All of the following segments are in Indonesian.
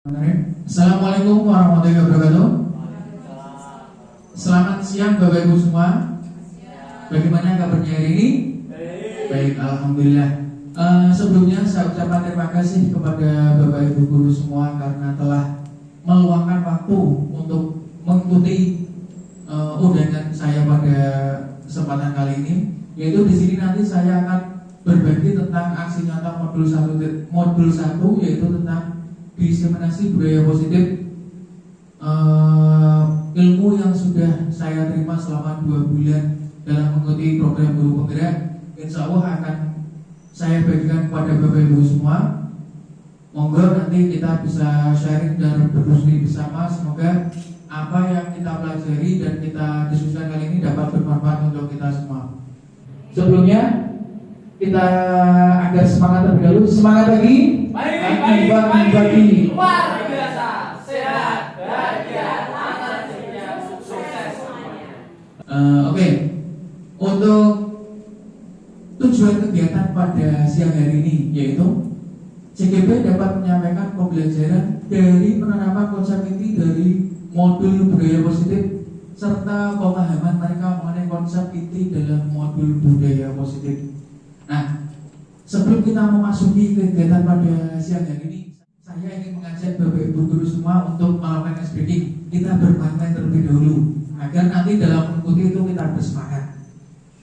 Assalamualaikum warahmatullahi wabarakatuh. Selamat siang Bapak Ibu semua. Bagaimana kabarnya hari ini? Baik, alhamdulillah. Sebelumnya saya ucapkan terima kasih kepada Bapak Ibu guru semua karena telah meluangkan waktu untuk mengikuti undangan saya pada kesempatan kali ini. Yaitu di sini nanti saya akan berbagi tentang aksi nyata modul 1 yaitu tentang diseminasi budaya positif, ilmu yang sudah saya terima selama 2 bulan dalam mengikuti program guru penggerak. Insya Allah akan saya bagikan kepada Bapak Ibu semua. Monggo nanti kita bisa sharing dan berdiskusi bersama. Semoga apa yang kita pelajari dan kita diskusikan kali ini dapat bermanfaat untuk kita semua. Sebelumnya kita agar semangat terlebih dahulu. Semangat lagi. Baik, luar biasa, sehat, bahagia, aman, sukses semuanya. Oke. Untuk tujuan kegiatan pada siang hari ini yaitu CGP dapat menyampaikan pembelajaran dari penerapan konsep inti dari modul budaya positif serta pemahaman mereka mengenai konsep inti dalam modul budaya positif. Nah, sebelum kita memasuki kegiatan pada siang hari ini, saya ingin mengajak Bapak Ibu guru semua untuk melakukan ice breaking. Kita bermain-main terlebih dahulu agar nanti dalam mengikuti itu kita bersemangat.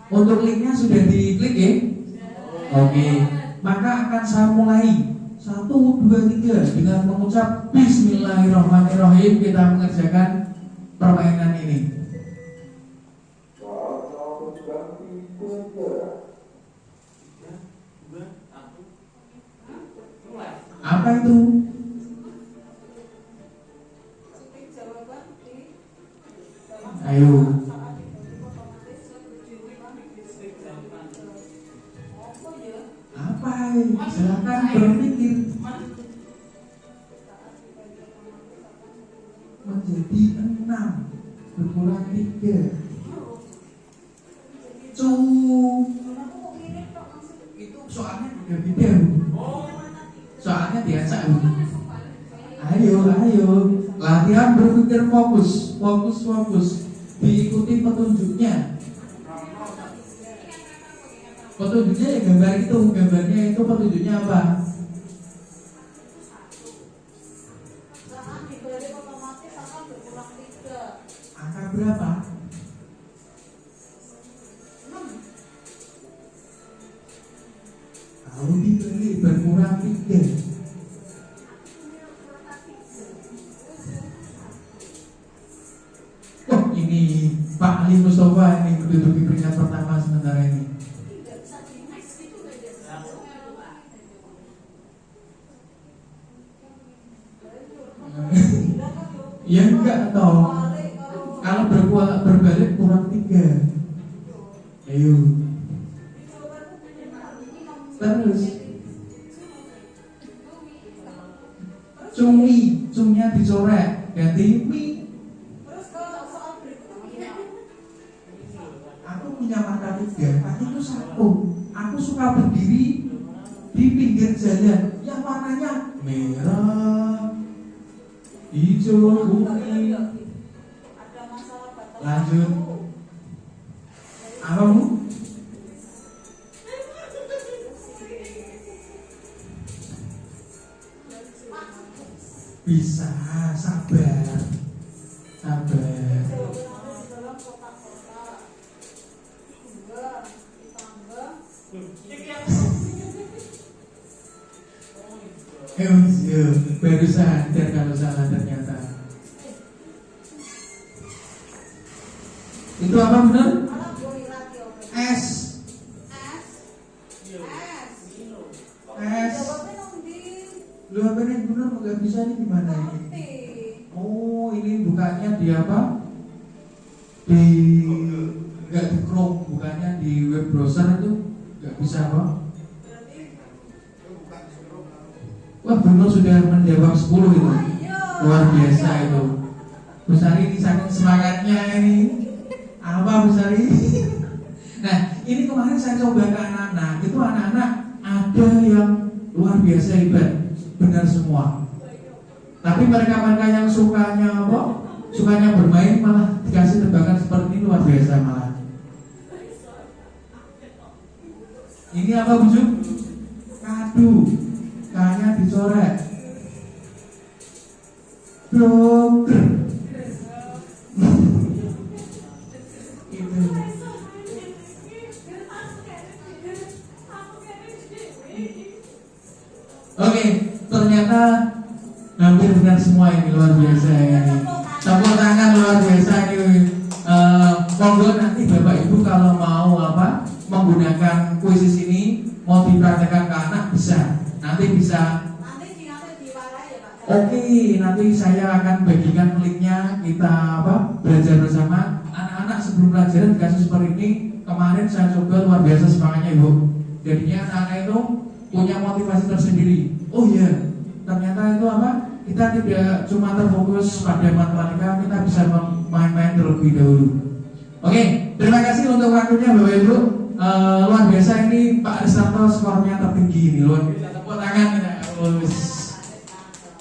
Untuk linknya sudah diklik ya? Oke, maka akan saya mulai 1, 2, 3 dengan mengucap Bismillahirrahmanirrahim. Kita mengerjakan permainan ini. Apa itu? Ayo. Apa? Silakan berpikir. Menjadi 6 berkurang 3. Itu soalnya beda-beda. Soalnya biasa. Ayo, latihan berpikir fokus. Diikuti petunjuknya. Petunjuknya ya gambar itu, gambarnya itu petunjuknya apa? Angka berapa? 6. Kalau dibeli berkurang 3. Oh, ini Pak Ali Mustafa ini menduduki peringkat pertama sementara ini. Ya enggak toh. Kalau berbalik kurang 3. Ayo. Terus cumnya dicoret ganti mi. Aku punya mata 3, tapi itu 1. Aku suka berdiri di pinggir jalan yang warnanya merah, hijau, kuning. Lanjut. Apa Bu? Bisa, sabar. Baru sadar kalau salah ternyata. Itu apa benar? S. Lu apa nih benar nggak bisa nih gimana ini? Oh ini bukannya di apa? Di nggak di Chrome, bukannya di web browser itu nggak bisa apa? Wah Bruno sudah menjawab 10 itu. Luar biasa itu. Besari ini saking semangatnya ini. Apa Besari? Nah ini kemarin saya coba ke anak-anak. Itu anak-anak ada yang luar biasa hebat. Benar semua. Tapi mereka-mereka yang sukanya apa? Sukanya bermain malah dikasih tebakan seperti ini, luar biasa malah. Ini apa bujuk? Kadu, kayaknya dicoret. Broker. Oke, ternyata hampir benar semua ini, luar biasa ini. Tepuk tangan luar biasa ini. Monggo nanti Bapak Ibu kalau mau apa menggunakan kuisis ini mau dipraktekkan ke anak bisa. Nanti bisa. Oke, nanti saya akan bagikan linknya, kita apa belajar bersama. Anak-anak sebelum pelajaran dikasih seperti ini. Kemarin saya coba, luar biasa semangatnya Ibu. Jadinya anak-anak itu punya motivasi tersendiri. Oh iya, ternyata itu apa? Kita tidak cuma terfokus pada matematika, kita bisa main-main terlebih dahulu. Oke, terima kasih untuk waktunya Bapak Ibu. Luar biasa ini Pak Aristanto skornya tertinggi ini, luar biasa. Tepuk tangan kita.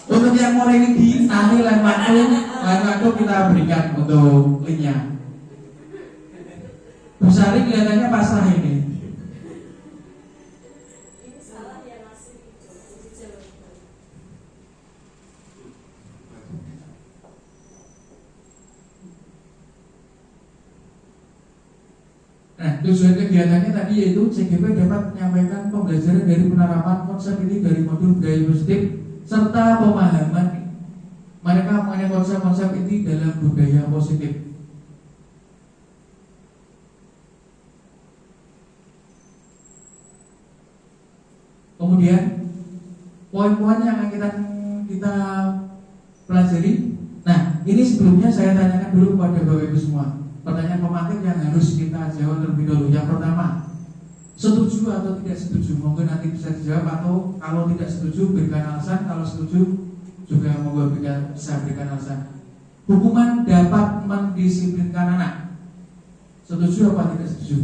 Untuk yang mau religi nanti lain waktu kita berikan untuk linknya. Bu Sari kelihatannya pasrah ini. Nah, tujuan kegiatannya tadi yaitu CGP dapat menyampaikan pembelajaran dari penerapan konsep ini dari modul budaya positif serta pemahaman mereka mengenai konsep-konsep ini dalam budaya positif. Kemudian poin-poin yang akan kita pelajari. Nah, ini sebelumnya saya tanyakan dulu kepada Bapak Ibu semua. Pertanyaan pemantik yang harus kita jawab terlebih dahulu. Yang pertama, setuju atau tidak setuju? Monggo nanti bisa dijawab, atau kalau tidak setuju berikan alasan, kalau setuju juga monggo bisa berikan alasan. Hukuman dapat mendisiplinkan anak. Setuju apa tidak setuju?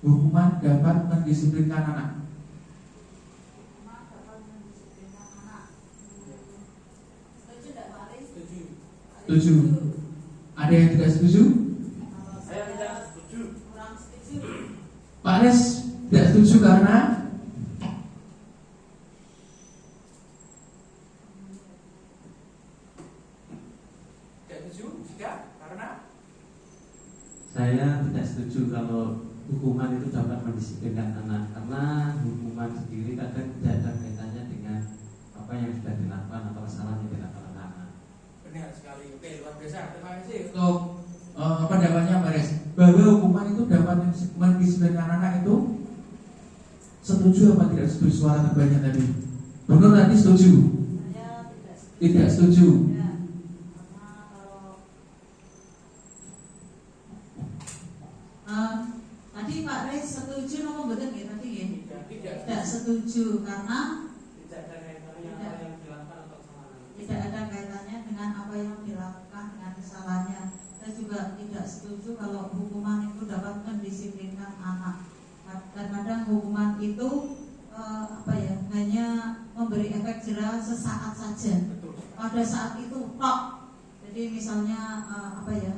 Hukuman dapat mendisiplinkan anak. Setuju. Ada yang tidak setuju? Saya tidak setuju. Pak Anes tidak setuju karena saya tidak setuju kalau hukuman itu dapat mendisiplinkan anak, karena hukuman sendiri kadang tidak ada kaitannya dengan apa yang sudah dilakukan atau kesalahan yang dilakukan anak. Benar sekali. Oke, luar biasa. Terima kasih untuk pendapatnya Mbak Res. Bahwa hukuman itu dapat mendisiplinkan anak itu, setuju apa tidak setuju? Suara terbanyak tadi. Benar, tadi setuju? Saya Tidak setuju. Ya. Tadi Pak Res setuju nomor betul ya tadi ya? Tidak setuju karena Tidak ada kaitannya apa yang dilakukan atau kesalahan. tidak ada kaitannya dengan apa yang dilakukan dengan kesalahannya. Saya juga tidak setuju kalau hukuman itu dapat mendisiplinkan anak. Kadang-kadang hukuman itu hanya memberi efek jera sesaat saja. Pada saat itu tok. Jadi misalnya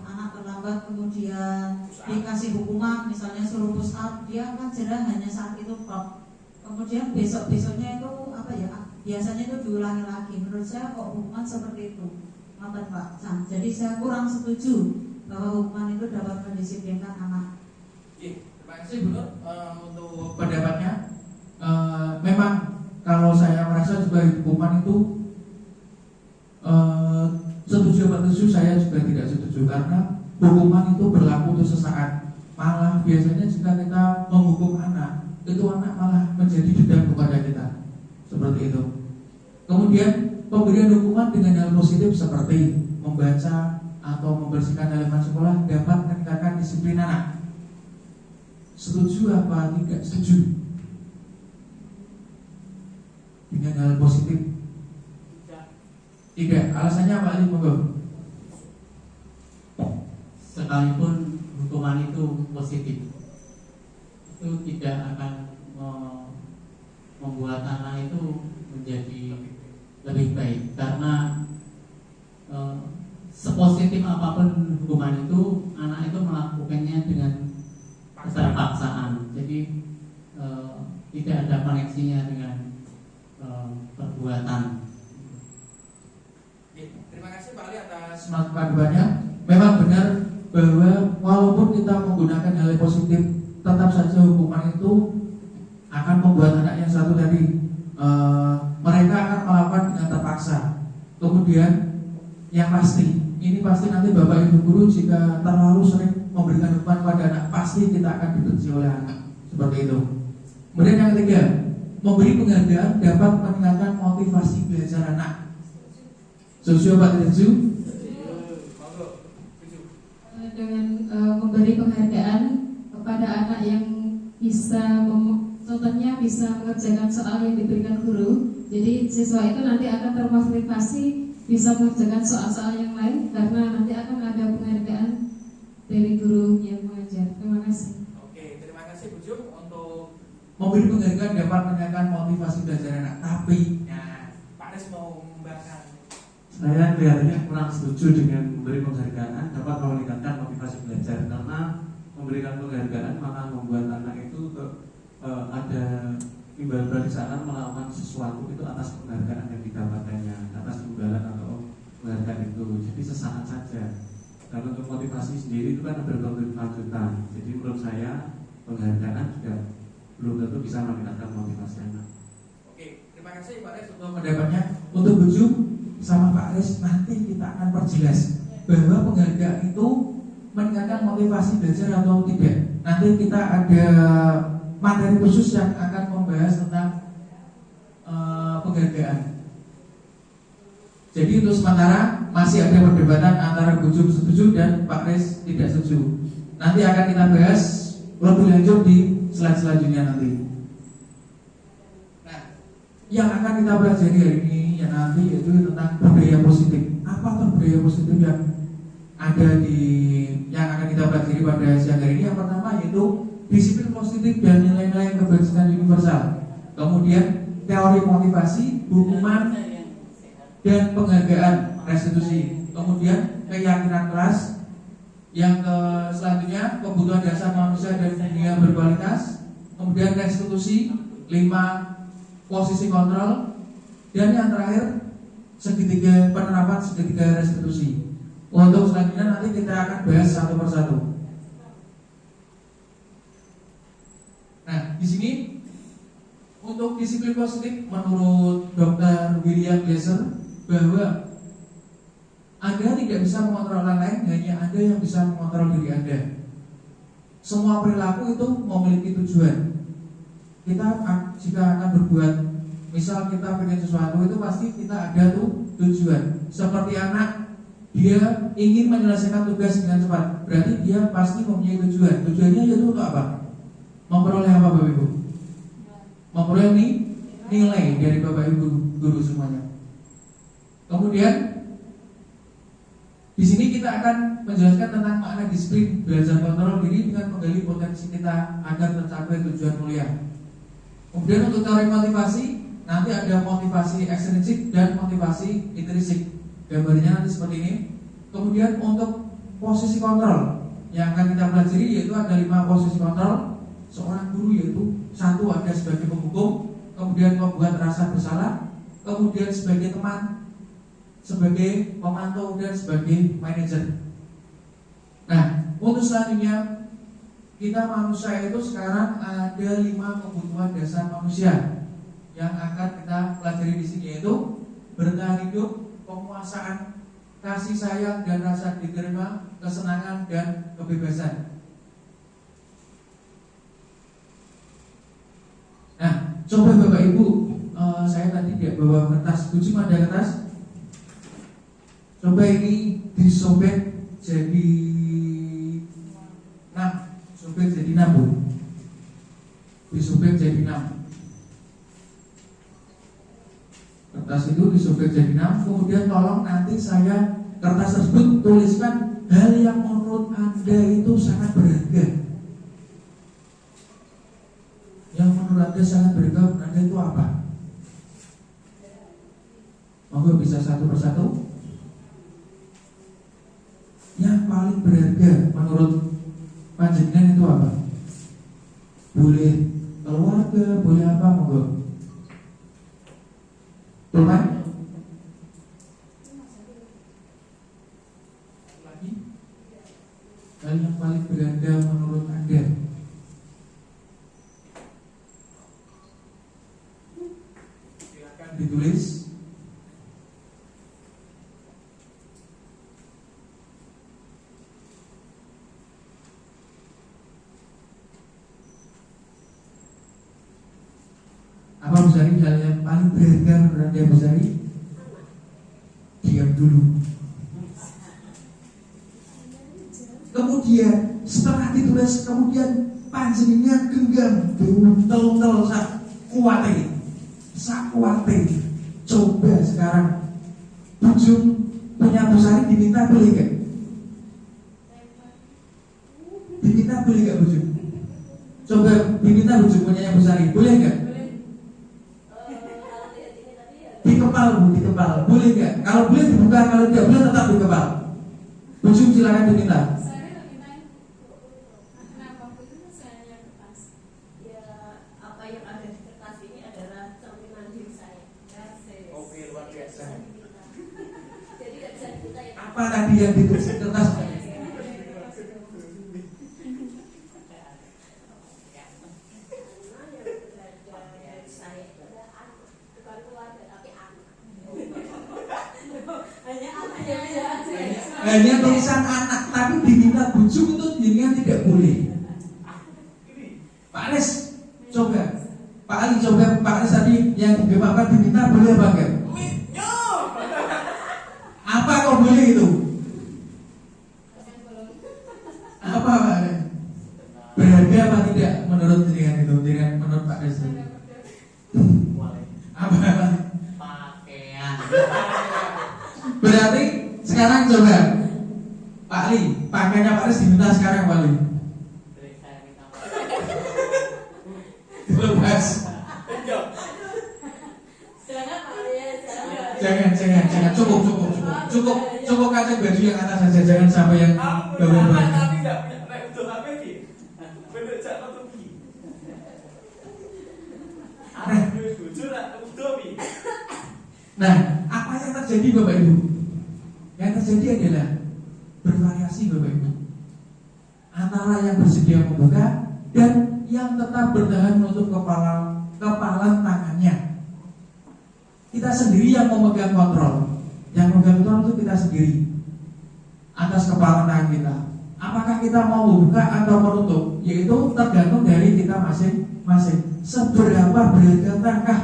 anak terlambat kemudian dikasih hukuman, misalnya suruh push up, dia akan jera hanya saat itu tok. Kemudian besok-besoknya itu biasanya itu diulangi lagi. Menurut saya kok hukuman seperti itu, Pak San. Jadi saya kurang setuju bahwa hukuman itu dapat mendisiplinkan anak. Terima kasih Bu Nur untuk pendapatnya. Memang kalau saya merasa juga hukuman itu setuju atau setuju, saya juga tidak setuju karena hukuman itu berlaku untuk sesaat. Malah biasanya jika kita menghukum anak, itu anak malah menjadi dendam kepada kita. Seperti itu. Kemudian pemberian hukuman dengan hal positif seperti membaca atau membersihkan halaman sekolah dapat meningkatkan disiplin anak. Setuju apa tidak setuju dengan hal positif? Tidak. Alasannya apa Ali? Monggo. Sekalipun hukuman itu positif, itu tidak akan membuat anak itu menjadi lebih baik, karena sepositif apapun hukuman itu, anak itu melakukannya dengan keterpaksaan. Jadi tidak ada koneksinya dengan perbuatan. Terima kasih Pak Ali atas panduannya. Memang benar bahwa walaupun kita menggunakan hal positif, tetap saja hukuman itu akan membuat anak yang satu tadi mereka akan melakukan dengan terpaksa. Kemudian yang pasti, ini pasti nanti Bapak Ibu guru jika terlalu sering memberikan hukuman pada anak, pasti kita akan dibenci oleh anak. Seperti itu. Kemudian yang ketiga, memberi penghargaan dapat meningkatkan motivasi belajar anak. Setuju Pak? Setuju? Dengan memberi penghargaan kepada anak yang bisa contohnya bisa mengerjakan soal yang diberikan guru. Jadi siswa itu nanti akan termotivasi bisa mengerjakan soal-soal yang lain karena nanti akan ada penghargaan dari guru yang mengajar. Terima kasih. Oke, terima kasih Bu Jum untuk memberi penghargaan dapat meningkatkan motivasi belajar anak. Tapi, Pak Res mau membahas. Saya kelihatannya kurang setuju dengan memberi penghargaan dapat meningkatkan motivasi belajar, karena memberikan penghargaan malah membuat anak itu ada imbal balik saat melakukan sesuatu itu atas penghargaan yang didapatkannya, atas imbalan atau penghargaan itu. Jadi sesaat saja. Dan untuk motivasi sendiri itu kan berkelanjutan. Jadi menurut saya penghargaan juga belum tentu bisa meningkatkan motivasi anak. Oke, terima kasih Pak Res untuk pendapatnya. Untuk Bu Jum sama Pak Res nanti kita akan perjelas bahwa penghargaan itu meningkatkan motivasi belajar atau tidak. Nanti kita ada materi khusus yang akan membahas tentang penghargaan. Jadi untuk sementara masih ada perdebatan antara Bu Jum setuju dan Pak Res tidak setuju. Nanti akan kita bahas lebih lanjut di slide selanjutnya nanti. Nah, yang akan kita pelajari hari ini yang nanti yaitu tentang budaya positif. Apa tuh budaya positif yang ada yang akan kita pelajari pada siang hari ini? Yang pertama yaitu disiplin positif dan nilai-nilai kebajikan universal. Kemudian teori motivasi, hukuman dan penghargaan restitusi. Kemudian keyakinan kelas. Yang selanjutnya kebutuhan dasar manusia dan dunia berkualitas. Kemudian restitusi, 5 posisi kontrol. Dan yang terakhir penerapan segitiga restitusi. Untuk selanjutnya nanti kita akan bahas satu persatu. Nah, di sini untuk disiplin positif menurut Dr. William Glasser bahwa Anda tidak bisa mengontrol orang lain, hanya Anda yang bisa mengontrol diri Anda. Semua perilaku itu memiliki tujuan. Kita jika akan berbuat, misal kita pengen sesuatu itu pasti kita ada tujuan. Seperti anak, dia ingin menyelesaikan tugas dengan cepat, berarti dia pasti mempunyai tujuan. Tujuannya itu untuk apa? Memperoleh apa Bapak Ibu? Memperoleh nilai dari Bapak Ibu guru semuanya. Kemudian di sini kita akan menjelaskan tentang makna disiplin, belajar kontrol diri dengan menggali potensi kita agar tercapai tujuan mulia. Kemudian untuk teori motivasi, nanti ada motivasi ekstrinsik dan motivasi intrinsik. Gambarnya nanti seperti ini. Kemudian untuk posisi kontrol yang akan kita pelajari yaitu ada 5 posisi kontrol seorang guru, yaitu 1 ada sebagai penghukum, kemudian membuat rasa bersalah, kemudian sebagai teman, sebagai pemantau, dan sebagai manajer. Nah, untuk selanjutnya kita manusia itu sekarang ada 5 kebutuhan dasar manusia yang akan kita pelajari di sini, yaitu bertahan hidup, penguasaan, kasih sayang dan rasa diterima, kesenangan dan kebebasan. Nah, coba Bapak Ibu, saya tadi tidak bawa kertas, Bu Jum ada kertas? Coba ini disobek jadi 6, sobek jadi 6 Bu. Disobek jadi 6. Kertas itu disobek jadi 6. Kemudian tolong nanti saya kertas tersebut tuliskan hal yang menurut Anda itu sangat berharga. Yang menurut Anda sangat berharga, Anda itu apa? Monggo bisa satu persatu. Yang paling berharga menurut panjenengan itu apa? Boleh keluarga, boleh apa, monggo. Tuhan? Lagi? Hal yang paling berharga menurut Anda? Silakan ditulis. Apa Bu Sari hal yang paling berharga menurut Anda, Bu Sari? Diam dulu. Kemudian setelah ditulis, kemudian panjenengan genggam buntel-buntel sak kuate. Coba sekarang bujung punya Bu Sari diminta boleh gak? Diminta boleh gak bujung? Coba diminta bujung punya Bu Sari, boleh gak? Dikepal Bu, dikepal. Boleh gak? Kalau boleh dibuka, kalau tidak boleh tetap dikepal. Bujung silakan diminta. Apa tadi yang ditulis di kertas? Hanya tulisan anak, tapi diminta bujung itu jenengan tidak boleh. Pak Anis, coba. Pak Ali, coba Pak Anis tadi yang digemparkan diminta boleh apa enggak? Apa kok boleh itu? Apa berharga apa tidak menurut jenengan itu? Jenengan menurut Pak Anis? Apa? Pakaian. Berarti sekarang coba Pak Ali, pakaiannya Pak Anis diminta sekarang Pak Ali. Dilepas. Jangan, cukup kacang baju yang atas saja, jangan sampai yang bawah. Tapi tidak punya untuk apa sih? Bener jangan tuh. Nah, apa yang terjadi Bapak Ibu? Yang terjadi adalah bervariasi Bapak Ibu, antara yang bersedia membuka dan yang tetap bertahan menutup kepalan tangannya. Kita sendiri yang memegang kontrol. Yang memegang kontrol itu kita sendiri atas kepala tangan kita. Apakah kita mau membuka atau menutup? Yaitu tergantung dari kita masing-masing. Seberapa berharga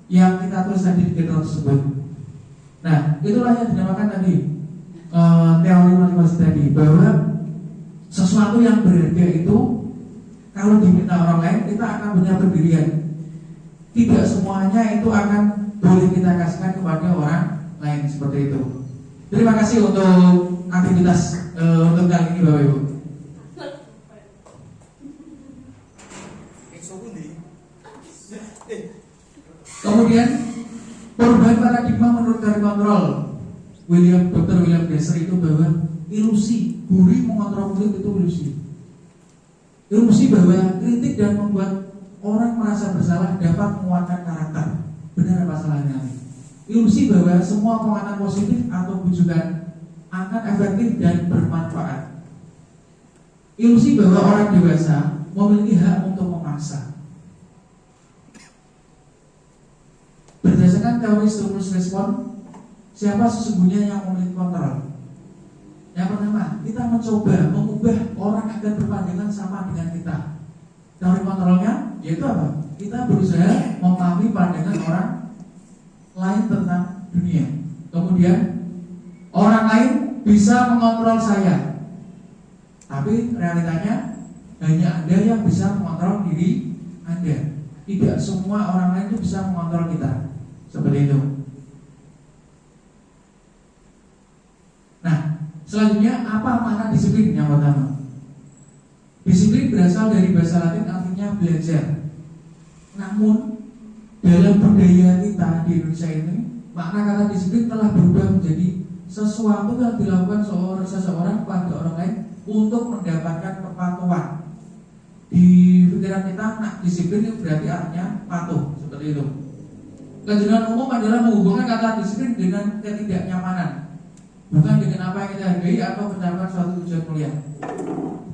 yang kita tulis tadi di kitab tersebut. Nah, itulah yang dinamakan tadi teori motivasi tadi, bahwa sesuatu yang berharga itu kalau diminta orang lain kita akan punya pendirian. Tidak semuanya itu akan boleh kita kasihkan kepada orang lain seperti itu. Terima kasih untuk aktivitas untuk kali ini Bapak Ibu. Kemudian perubahan paradigma menurut teori kontrol Dr. William Glasser itu bahwa ilusi buri mengontrol mulut itu ilusi. Ilusi bahwa kritik dan membuat orang merasa bersalah dapat menguatkan karakter. Benar apa salahnya? Ilusi bahwa semua penguatan positif atau bujukan akan efektif dan bermanfaat. Ilusi bahwa orang dewasa memiliki hak untuk memaksa. Berdasarkan teori stimulus respon, siapa sesungguhnya yang memiliki kontrol? Yang pertama, kita mencoba mengubah orang agar berpandangan sama dengan kita. Teori kontrolnya yaitu apa? Kita berusaha memahami pandangan orang lain tentang dunia. Kemudian orang lain bisa mengontrol saya, tapi realitanya hanya Anda yang bisa mengontrol diri Anda. Tidak semua orang lain itu bisa mengontrol kita. Seperti itu. Nah, selanjutnya apa makna disiplin? Yang pertama, disiplin berasal dari bahasa Latin, artinya belajar. Namun dalam budaya kita di Indonesia ini makna kata disiplin telah berubah menjadi sesuatu yang dilakukan seseorang pada orang lain untuk mendapatkan kepatuhan. Di pikiran kita, nah, disiplin itu berarti artinya patuh, seperti itu. Kejenuhan umum adalah menghubungkan kata disiplin dengan ketidaknyamanan, bukan dengan apa yang kita hargai atau pencapaian suatu tujuan mulia.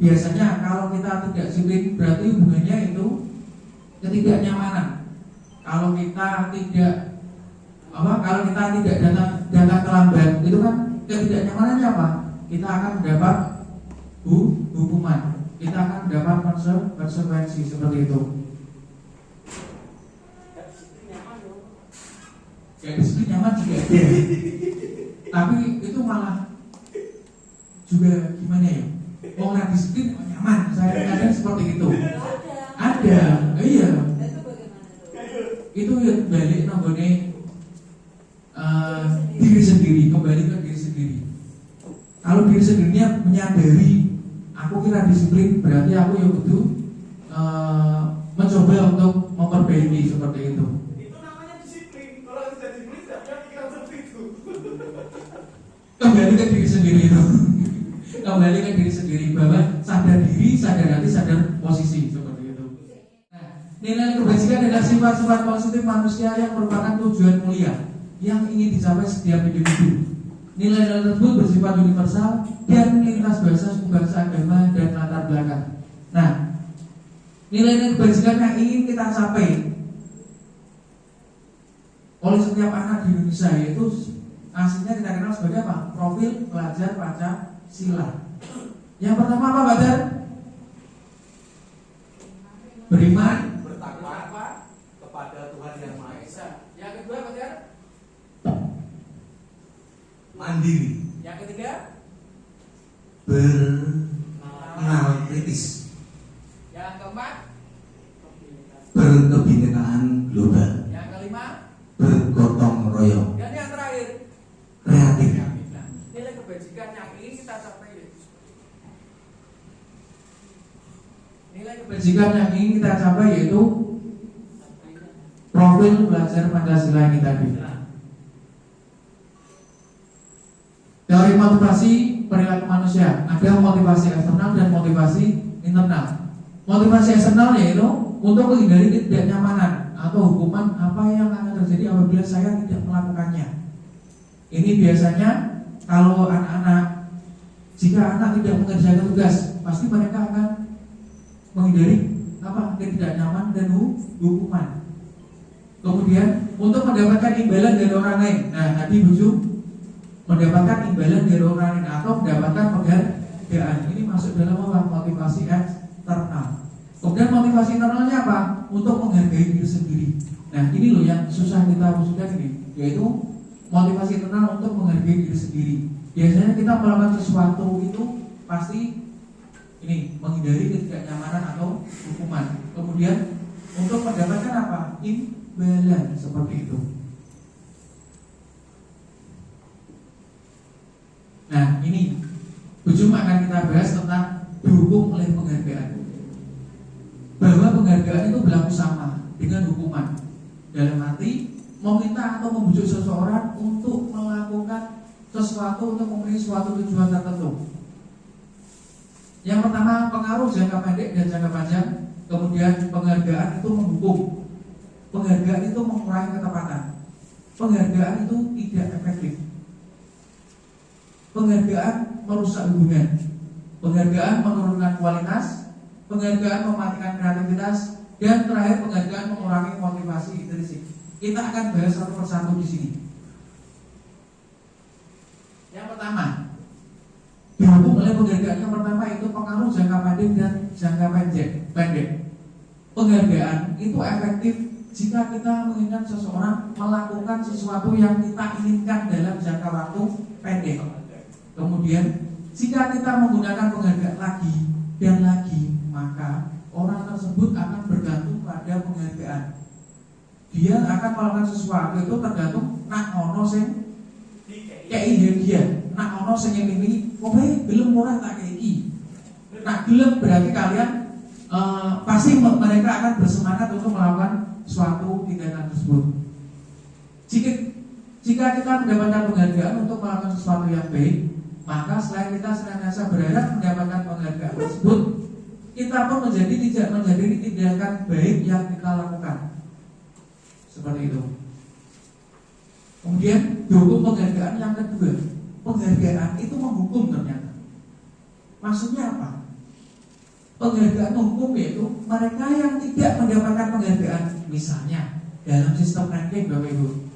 Biasanya kalau kita tidak disiplin berarti hubungannya itu ketidaknyamanan. Kalau kita tidak datang terlambat, itu kan ketidaknyamanannya apa? Kita akan mendapat hukuman, kita akan mendapat konsekuensi seperti itu. Ya disiplin nyaman juga ada, tapi itu malah juga gimana ya? Orang disiplin nyaman, saya kadang seperti itu. Ada, iya. Itu ya balik nanggone diri sendiri, kembali ke diri sendiri. Kalau diri sendirinya menyadari aku kira disiplin, berarti aku yang butuh mencoba untuk memperbaiki seperti itu. Itu namanya disiplin. Kalau tidak disiplin, tidak punya pikiran seperti itu. Kembali ke diri sendiri itu. Kembali ke diri sendiri, bahwa sadar diri, sadar hati, sadar posisi seperti itu. Nah, nilai kebajikan adalah sifat-sifat positif manusia yang merupakan tujuan mulia yang ingin dicapai setiap individu. Nilai-nilai tersebut bersifat universal dan lintas bahasa, suku bangsa, agama, dan latar belakang. Nah, nilai-nilai kebajikan yang ingin kita capai oleh setiap anak di Indonesia yaitu aslinya kita kenal sebagai apa? Profil pelajar Pancasila. Yang pertama apa, Badan? Beriman, Bertakwa kepada Tuhan Yang Maha Esa. Yang kedua, Badan? Mandiri, Yang ketiga? berkenal kritis, Yang keempat? berkebinekaan global, Yang kelima? bergotong royong, Dan yang terakhir? kreatif. Nah, nilai kebajikan yang ingin kita capai itu. nilai kebajikan yang ingin kita capai yaitu profil pelajar Pancasila ini tadi. Teori motivasi perilaku manusia, ada motivasi eksternal dan motivasi internal. Motivasi eksternal yaitu untuk menghindari ketidaknyamanan atau hukuman apa yang akan terjadi apabila saya tidak melakukannya. Ini biasanya kalau anak-anak, jika anak tidak mengerjakan tugas, pasti mereka akan menghindari ketidaknyamanan dan hukuman. Kemudian untuk mendapatkan imbalan dari orang lain, nah tadi Buju mendapatkan imbalan dari orang lain atau mendapatkan penghargaan, ini masuk dalam apa? Motivasi eksternal. Kemudian motivasi internalnya apa? Untuk menghargai diri sendiri. Nah ini loh yang susah kita wujudkan ini, yaitu motivasi internal untuk menghargai diri sendiri. Biasanya kita melakukan sesuatu itu pasti ini menghindari ketidaknyamanan atau hukuman. Kemudian untuk mendapatkan apa? Imbalan seperti itu. Nah ini ujung akan kita bahas tentang dihukum oleh penghargaan. Bahwa penghargaan itu berlaku sama dengan hukuman. Dalam arti meminta atau membujuk seseorang untuk melakukan sesuatu untuk memenuhi suatu tujuan tertentu. Yang pertama pengaruh jangka pendek dan jangka panjang. Kemudian penghargaan itu menghukum. Penghargaan itu mengurangi ketepatan. Penghargaan itu tidak efektif. Penghargaan merusak hubungan. Penghargaan menurunkan kualitas. Penghargaan mematikan kreativitas. Dan terakhir penghargaan mengurangi motivasi intrinsik. Kita akan bahas satu persatu di sini. Yang pertama, dihukum oleh penghargaan. Yang pertama itu pengaruh jangka pendek dan jangka pendek. Penghargaan itu efektif jika kita menginginkan seseorang melakukan sesuatu yang kita inginkan dalam jangka waktu pendek. Kemudian jika kita menggunakan penghargaan lagi dan lagi, maka orang tersebut akan bergantung pada penghargaan. Dia akan melakukan sesuatu itu tergantung nak ono sing kei dia, nak ono sing ini, kowe gelem ora tak kei. Nak gelem berarti kalian pasti mereka akan bersemangat untuk melakukan suatu tindakan tersebut. Jika Jika kita mendapatkan penghargaan untuk melakukan sesuatu yang baik, maka selain kita senantiasa berharap mendapatkan penghargaan tersebut, kita pun tidak menjadi tindakan baik yang kita lakukan. Seperti itu. Kemudian hukum penghargaan yang kedua, penghargaan itu menghukum ternyata. Maksudnya apa? Penghargaan hukum yaitu mereka yang tidak mendapatkan penghargaan, misalnya dalam sistem ranking Bapak Ibu.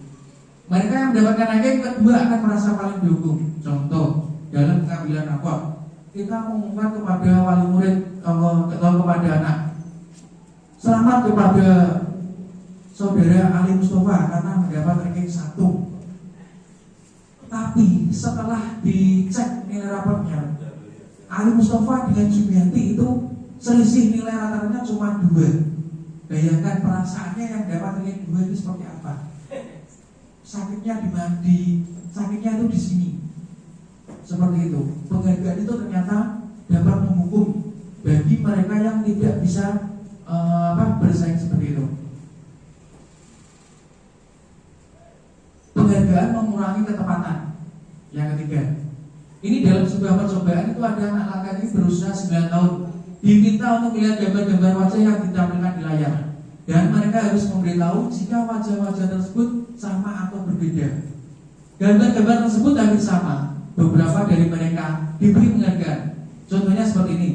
Mereka yang mendapatkan ranking kedua akan merasa paling dihukum. Contoh, dalam pengambilan rapor, kita mengumumkan kepada wali murid atau kepada anak, selamat kepada saudara Ali Mustafa karena mendapat ranking 1. Tapi setelah dicek nilai raportnya, Ali Mustafa dengan Jumianti itu selisih nilai rata-ratanya cuma 2. Bayangkan perasaannya yang dapat ranking 2 itu seperti apa? Sakitnya sakitnya itu di sini. Seperti itu. Penghargaan itu ternyata dapat menghukum bagi mereka yang tidak bisa bersaing seperti itu. Penghargaan mengurangi ketepatan. Yang ketiga, ini dalam sebuah percobaan itu ada anak laki-laki berusia 9 tahun diminta untuk melihat gambar-gambar wajah yang ditampilkan di layar, dan mereka harus memberitahu jika wajah-wajah tersebut sama atau berbeda. Gambar-gambar tersebut hampir sama. Beberapa dari mereka diberi penghargaan. Contohnya seperti ini.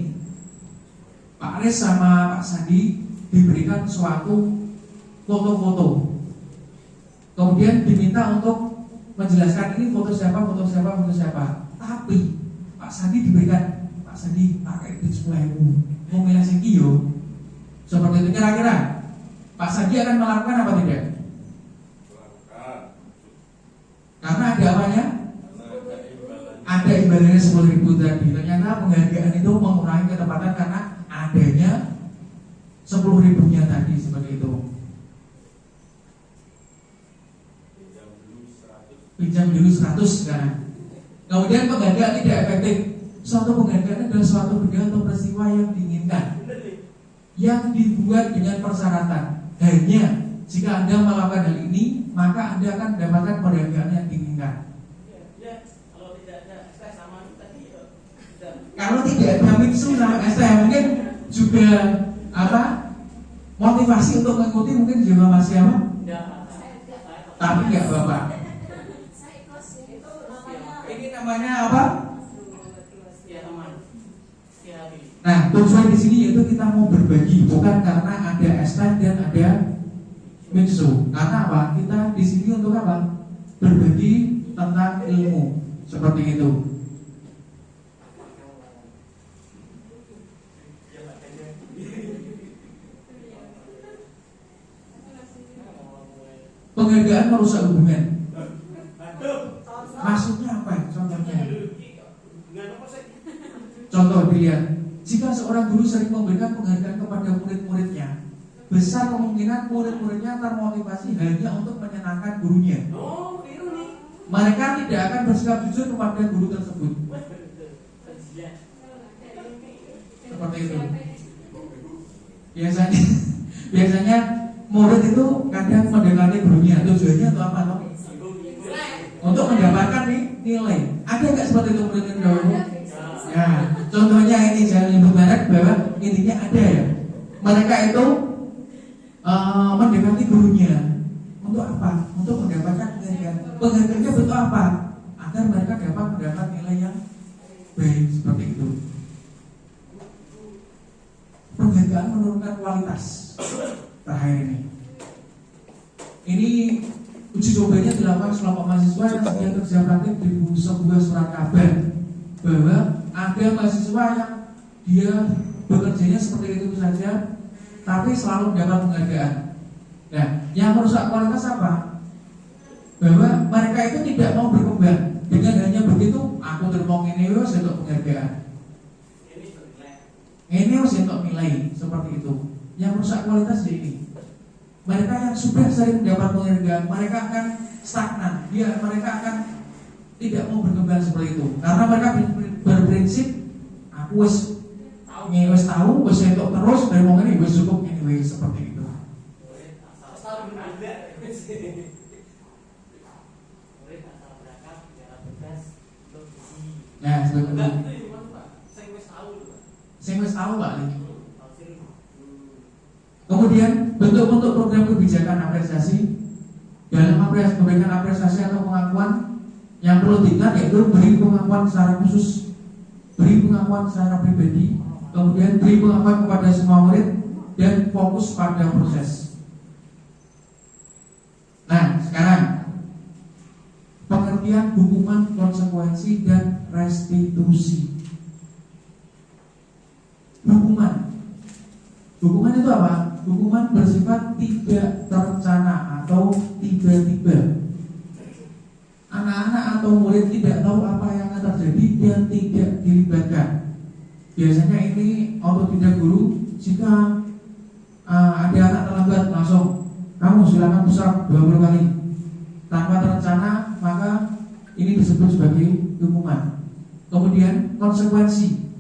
Pak Aris sama Pak Sandi diberikan suatu foto-foto. Kemudian diminta untuk menjelaskan ini foto siapa, foto siapa, foto siapa. Tapi Pak Sandi diberikan, Pak Sandi pakai duit 10.000, mau milih sing iyo. Seperti itu kira-kira Pak Sandi akan melakukan apa tidak? Karena ada apanya? Ada imbalannya 10.000 tadi. Ternyata penghargaan itu mengurangi ketepatan karena adanya 10.000-nya tadi, seperti itu. Pinjam dulu 100 sekarang. Kemudian penghargaan tidak efektif. Suatu penghargaan adalah suatu benda atau peristiwa yang diinginkan, yang dibuat dengan persyaratan. Hanya jika Anda melakukan hal ini, maka Anda akan mendapatkan penghargaan yang diinginkan. Kalau tidak ada mixu sama STM, mungkin juga motivasi untuk mengikuti mungkin juga masih apa? Tapi nggak Bapak. Ini namanya apa? Nah, tujuan di sini yaitu kita mau berbagi, bukan karena ada STM dan ada mixu. Karena apa? Kita di sini untuk apa? Berbagi tentang ilmu, seperti itu. Penghargaan merusak hubungan. Maksudnya apa? Contohnya. Contoh dilihat. Jika seorang guru sering memberikan penghargaan kepada murid-muridnya, besar kemungkinan murid-muridnya termotivasi hanya untuk menyenangkan gurunya. Mereka tidak akan bersikap jujur kepada guru tersebut. Seperti itu. Biasanya murid itu kadang mendekati gurunya, tujuannya untuk apa? Untuk mendapatkan nilai. Ada nggak seperti itu murid dahulu? Ya, contohnya ini jangan nyebut merek, bahwa intinya ada ya. Mereka itu mendekati gurunya untuk apa? Untuk mendapatkan penghargaan. Penghargaannya bentuk apa? Agar mereka dapat mendapat nilai yang baik, seperti itu. Penghargaan menurunkan kualitas. Terakhir ini uji cobanya dilakukan sekelompok mahasiswa yang sedang kerja praktik di sebuah surat kabar bahwa ada mahasiswa yang dia bekerjanya seperti itu saja, tapi selalu mendapat penghargaan. Nah, yang merusak kualitas apa? Bahwa mereka itu tidak mau berkembang. Dengan hanya begitu, aku termong ini wes untuk penghargaan, ini wes untuk nilai, seperti itu. Yang merusak kualitas ini. Mereka yang sudah sering mendapat penghargaan, mereka akan stagnan. Mereka akan tidak mau berkembang seperti itu. Karena mereka berprinsip, aku wes tahu, wes entuk terus, dari mau ini wes cukup anyway, seperti itu. sebagai Enggak itu ya Mas Pak. Saya wis tahu lho, Pak. saya wis tahu Pak. Tafsir. Kemudian bentuk-bentuk program kebijakan apresiasi dalam memberikan apresiasi atau pengakuan yang perlu diingat yaitu beri pengakuan secara khusus, beri pengakuan secara pribadi, kemudian beri pengakuan kepada semua murid dan fokus pada proses. Nah, sekarang pengertian hukuman, konsekuensi dan restitusi. Hukuman itu apa? Hukuman bersifat tidak terencana atau tiba-tiba. Anak-anak atau murid tidak tahu apa yang akan terjadi dan tidak dilibatkan. Biasanya ini otodidak guru. Jika ada anak terlambat, langsung kamu silakan pusat 20 kali tanpa terencana, maka ini disebut sebagai hukuman. Kemudian konsekuensi.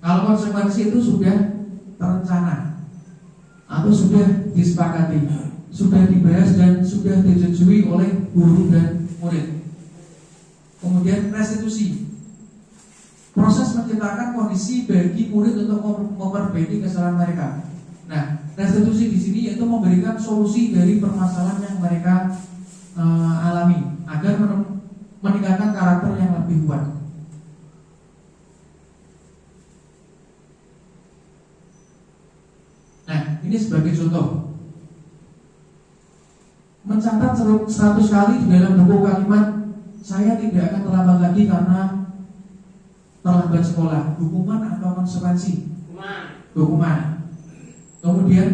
Kalau konsekuensi itu sudah terencana atau sudah disepakati, sudah dibahas dan sudah disetujui oleh guru dan murid. Kemudian restitusi. Proses menciptakan kondisi bagi murid untuk memperbaiki kesalahan mereka. Nah, restitusi di sini yaitu memberikan solusi dari permasalahan yang mereka alami agar meningkatkan karakter yang lebih kuat. Nah, ini sebagai contoh. Mencatat 100 kali di dalam buku kalimat saya tidak akan terlambat lagi karena terlambat sekolah. Hukuman atau konsekuensi? Hukuman. Kemudian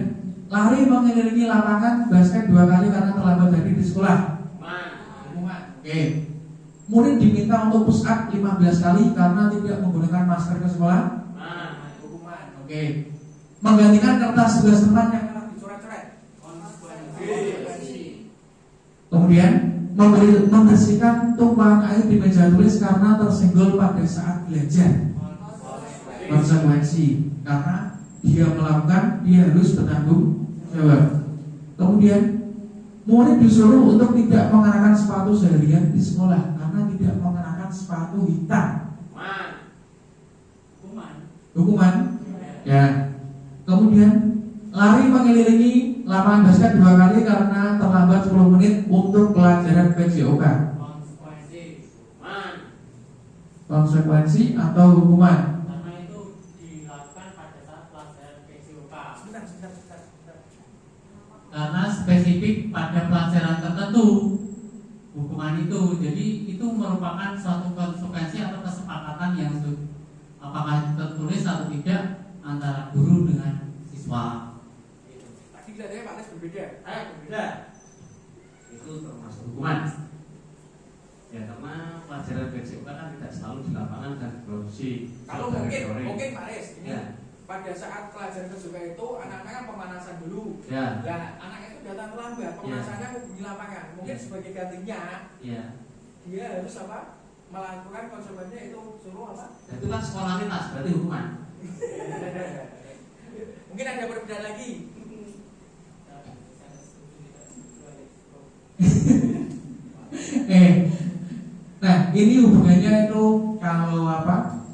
lari mengelilingi lapangan basket 2 kali karena terlambat tadi di sekolah. Hukuman. Oke. Murid diminta untuk push up 15 kali karena tidak menggunakan masker ke sekolah. Hukuman. Oke. Menggantikan kertas tugas teman yang telah Dicoret-coret. kemudian membersihkan tumpahan air di meja tulis karena tersenggol pada saat belajar. Konsekuensi, karena dia melakukan, dia harus bertanggung jawab. Kemudian murid disuruh untuk tidak mengenakan sepatu seharian di sekolah karena tidak mengenakan sepatu hitam. Hukuman. Ya. Kemudian lari mengelilingi lapangan basket 2 kali karena terlambat 10 menit untuk pelajaran PJOK. Konsekuensi atau hukuman? Karena itu dilakukan pada saat pelajaran PJOK. Sebentar. Karena spesifik pada pelajaran tertentu hukuman itu, jadi itu merupakan suatu konsekuensi atau kesepakatan yang apakah tertulis atau tidak antara guru dengan siswa. Tadi kelihatannya Pak Nes berbeda. Berbeda. Itu termasuk hukuman. Ya, karena pelajaran PJOK kan tidak selalu di lapangan dan produksi. Kalau mungkin Pak Nes ini Ya. pada saat pelajaran PJOK itu anak-anak kan pemanasan dulu. Ya. Nah, anak itu datang terlambat, pemanasannya di lapangan. Mungkin Ya. sebagai gantinya Ya. dia harus apa? Melakukan konsekuensinya itu suruh apa? Itu kan skolaritas, berarti hukuman. Mungkin ada perbedaan lagi. Nah, ini hubungannya itu kalau apa?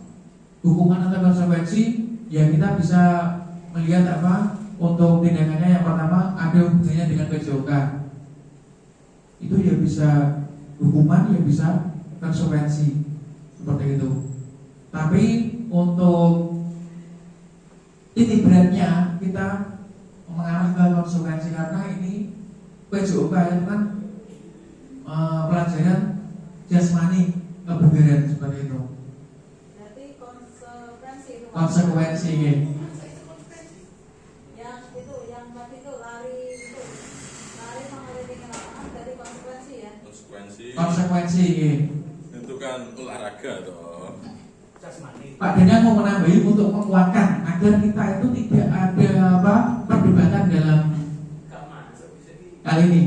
Hukuman atau konsekuensi, ya kita bisa melihat apa? Untuk tindakannya yang pertama ada hubungannya dengan PJOK. Itu ya bisa hukuman, ya bisa konsekuensi seperti itu. Tapi untuk titik beratnya kita mengarah ke konsekuensi karena ini PJOK itu kan pelajaran jasmani kebugaran seperti itu. Berarti konsekuensi itu. Konsekuensi ya. Yang itu, yang tadi itu lari mengelilingi lapangan dari konsekuensi ya. Konsekuensi ya. Itu kan olahraga toh. Jasmani. Pak Danang mau menambahi untuk menguatkan agar kita itu tidak ada apa perdebatan dalam kali ini.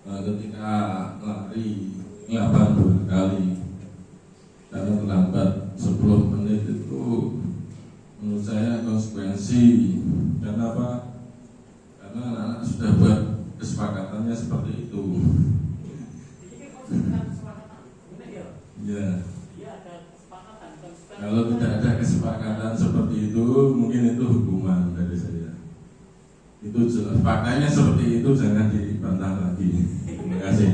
Nah, ketika lari lapangan 2 kali karena terlambat 10 menit itu menurut saya konsekuensi. Karena apa? Karena anak-anak sudah buat kesepakatannya seperti itu. Ya. Iya Kalau tidak ada kesepakatan seperti itu, mungkin itu hukuman dari saya. Itu jelas. Faktanya seperti itu, jangan dibantah lagi. Terima kasih.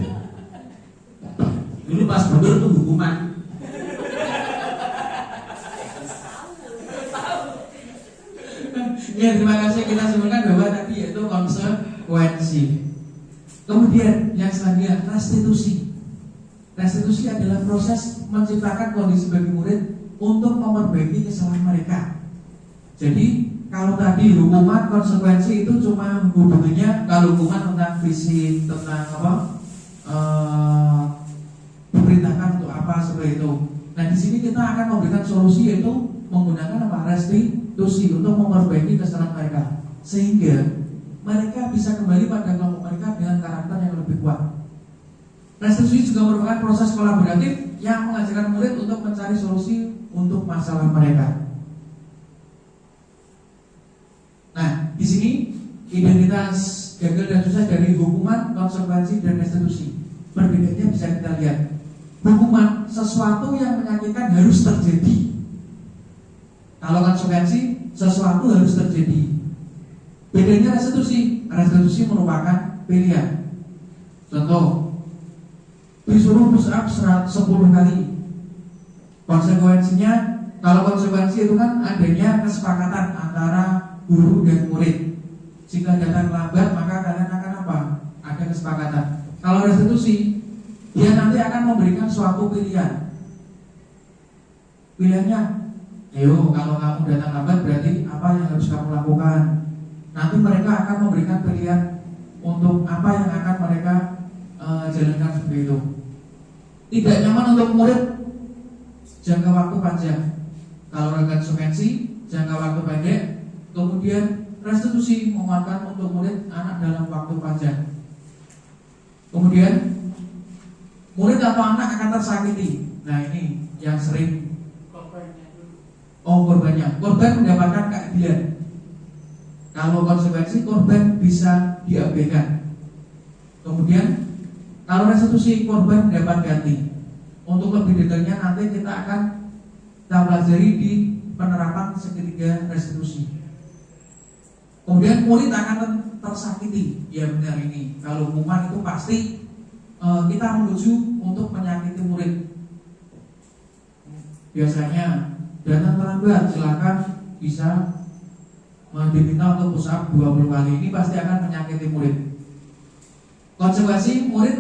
Dulu pas mundur tuh hukuman. Ya, terima kasih. Kita simpulkan bahwa tadi yaitu konsekuensi. Kemudian yang selanjutnya restitusi. Restitusi adalah proses menciptakan kondisi bagi murid untuk memperbaiki kesalahan mereka. Jadi kalau tadi hukuman konsekuensi itu cuma hubungannya, kalau hukuman tentang fisik, tentang apa, diperintahkan untuk apa seperti itu. Nah di sini kita akan memberikan solusi yaitu menggunakan apa, restitusi untuk memperbaiki kesalahan mereka sehingga mereka bisa kembali pada kelompok mereka dengan karakter yang lebih kuat. Restitusi juga merupakan proses kolaboratif yang mengajarkan murid untuk mencari solusi untuk masalah mereka. Nah, di sini identitas gagal dan sukses dari hukuman, konsekuensi, dan restitusi. Perbedaannya bisa kita lihat. Hukuman sesuatu yang menyakitkan harus terjadi. Kalau konsekuensi sesuatu harus terjadi. Bedanya restitusi. Restitusi merupakan pilihan. Contoh, disuruh push up 10 kali. Konsekuensinya, kalau konsekuensi itu kan adanya kesepakatan antara guru dan murid. Jika datang lambat maka kalian akan apa? Ada kesepakatan. Kalau restitusi, dia nanti akan memberikan suatu pilihan. Pilihannya, ayo kalau kamu datang lambat berarti apa yang harus kamu lakukan. Nanti mereka akan memberikan pilihan untuk apa yang akan mereka jalankan seperti itu. Tidak nyaman untuk murid, jangka waktu panjang. Kalau konsekuensi, jangka waktu pendek. Kemudian restitusi menguatkan untuk murid anak dalam waktu panjang. Kemudian murid atau anak akan tersakiti. Nah ini yang sering. Korbannya. Korban mendapatkan keadilan. Kalau konsekuensi, korban bisa diabaikan. Kemudian kalau restitusi, korban mendapat ganti. Untuk lebih detailnya nanti kita akan pelajari di penerapan segitiga restitusi. Kemudian murid akan tersakiti. Ya benar ini. Kalau hukuman itu pasti kita menuju untuk menyakiti murid. Biasanya datang terlambat, silakan bisa diminta untuk push up 20 kali. Ini pasti akan menyakiti murid. Konsekuensi, murid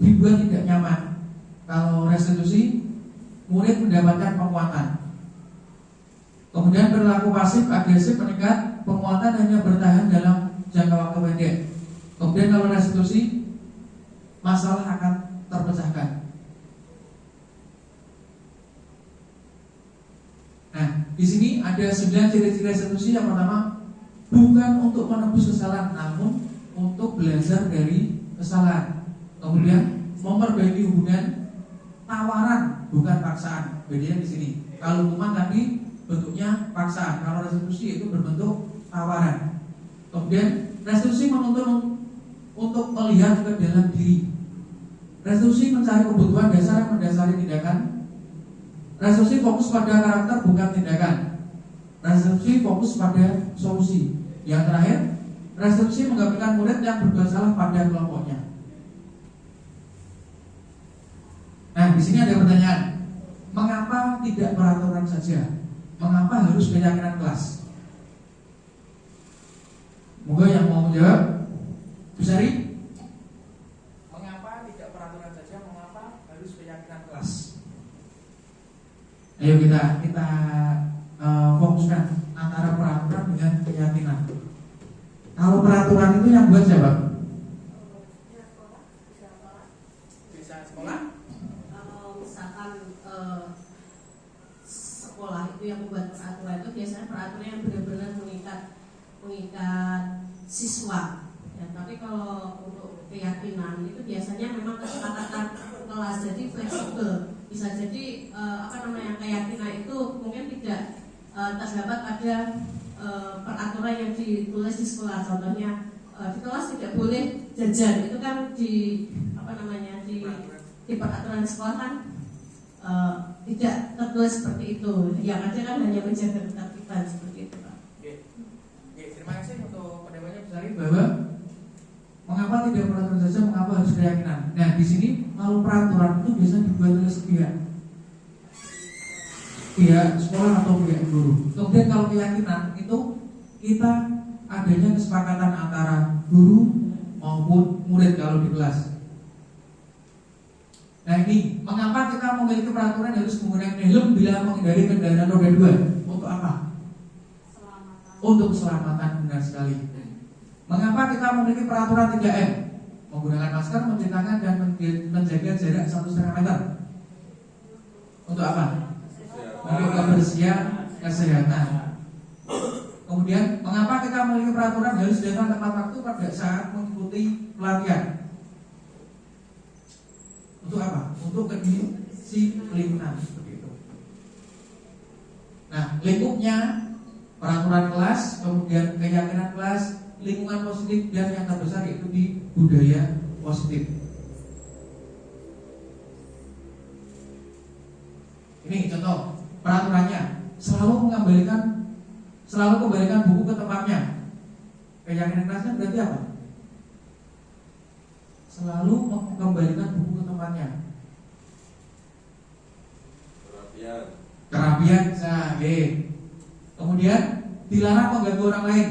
dibuat tidak nyaman. Kalau restitusi, murid mendapatkan penguatan. Kemudian perilaku pasif agresif meningkat, penguatan hanya bertahan dalam jangka waktu pendek. Kemudian kalau restitusi, masalah akan terpecahkan. Nah, di sini ada 9 ciri-ciri restitusi. Yang pertama, bukan untuk menebus kesalahan, namun untuk belajar dari kesalahan. Kemudian memperbaiki hubungan, tawaran bukan paksaan. Bedanya di sini. Kalau hukuman tadi bentuknya paksaan, kalau restitusi itu berbentuk tawaran. Kemudian restitusi menuntut untuk melihat ke dalam diri. Restitusi mencari kebutuhan dasar yang mendasari tindakan. Restitusi fokus pada karakter bukan tindakan. Restitusi fokus pada solusi. Yang terakhir, restitusi menggabungkan murid yang berbuat salah pada kelompoknya. Nah, di sini ada pertanyaan. Mengapa tidak peraturan saja? Mengapa harus keyakinan kelas? Moga yang mau menjawab, Busari. Mengapa tidak peraturan saja? Mengapa harus keyakinan kelas? Ayo kita fokuskan antara peraturan dengan keyakinan. Kalau peraturan itu yang buat siapa? Bisa sekolah. Kalau misalkan sekolah itu yang membuat peraturan itu biasanya peraturan yang benar-benar mengikat siswa. Ya, tapi kalau untuk keyakinan itu biasanya memang kesepakatan kelas, jadi fleksibel. Bisa jadi keyakinan itu mungkin tidak terdapat pada peraturan yang ditulis di sekolah. Contohnya di kelas tidak boleh jajan, itu kan di peraturan sekolah kan tidak tertulis seperti itu. Yang ada kan hanya menjaga ketertiban seperti itu, Pak. Terima kasih untuk pendapatnya Bu Sari bahwa mengapa tidak peraturan saja, mengapa harus keyakinan. Nah di sini kalau peraturan itu biasanya dibuat oleh pihak sekolah atau pihak guru. Kemudian kalau keyakinan itu kita adanya kesepakatan antara guru maupun murid kalau di kelas. Nah ini mengapa kita memiliki peraturan harus menggunakan helm bila menghindari kendaraan roda 2? Untuk apa? Untuk keselamatan, benar sekali. Mengapa kita memiliki peraturan 3M? Menggunakan masker, mencuci tangan, dan menjaga jarak 1,5 meter. Untuk apa? Untuk kebersihan, kesehatan. Kemudian, mengapa kita memiliki peraturan harus datang tepat waktu pada saat mengikuti pelatihan? Untuk apa? Untuk kedisiplinan seperti itu. Nah, lingkupnya peraturan kelas, kemudian keyakinan kelas, lingkungan positif, dan yang terbesar yaitu di budaya positif. Ini contoh peraturannya, selalu kembalikan buku ke tempatnya. Keyakinan kelasnya berarti apa? Selalu mengembalikan buku ke tempatnya. Kerapian, kemudian dilarang mengganggu orang lain.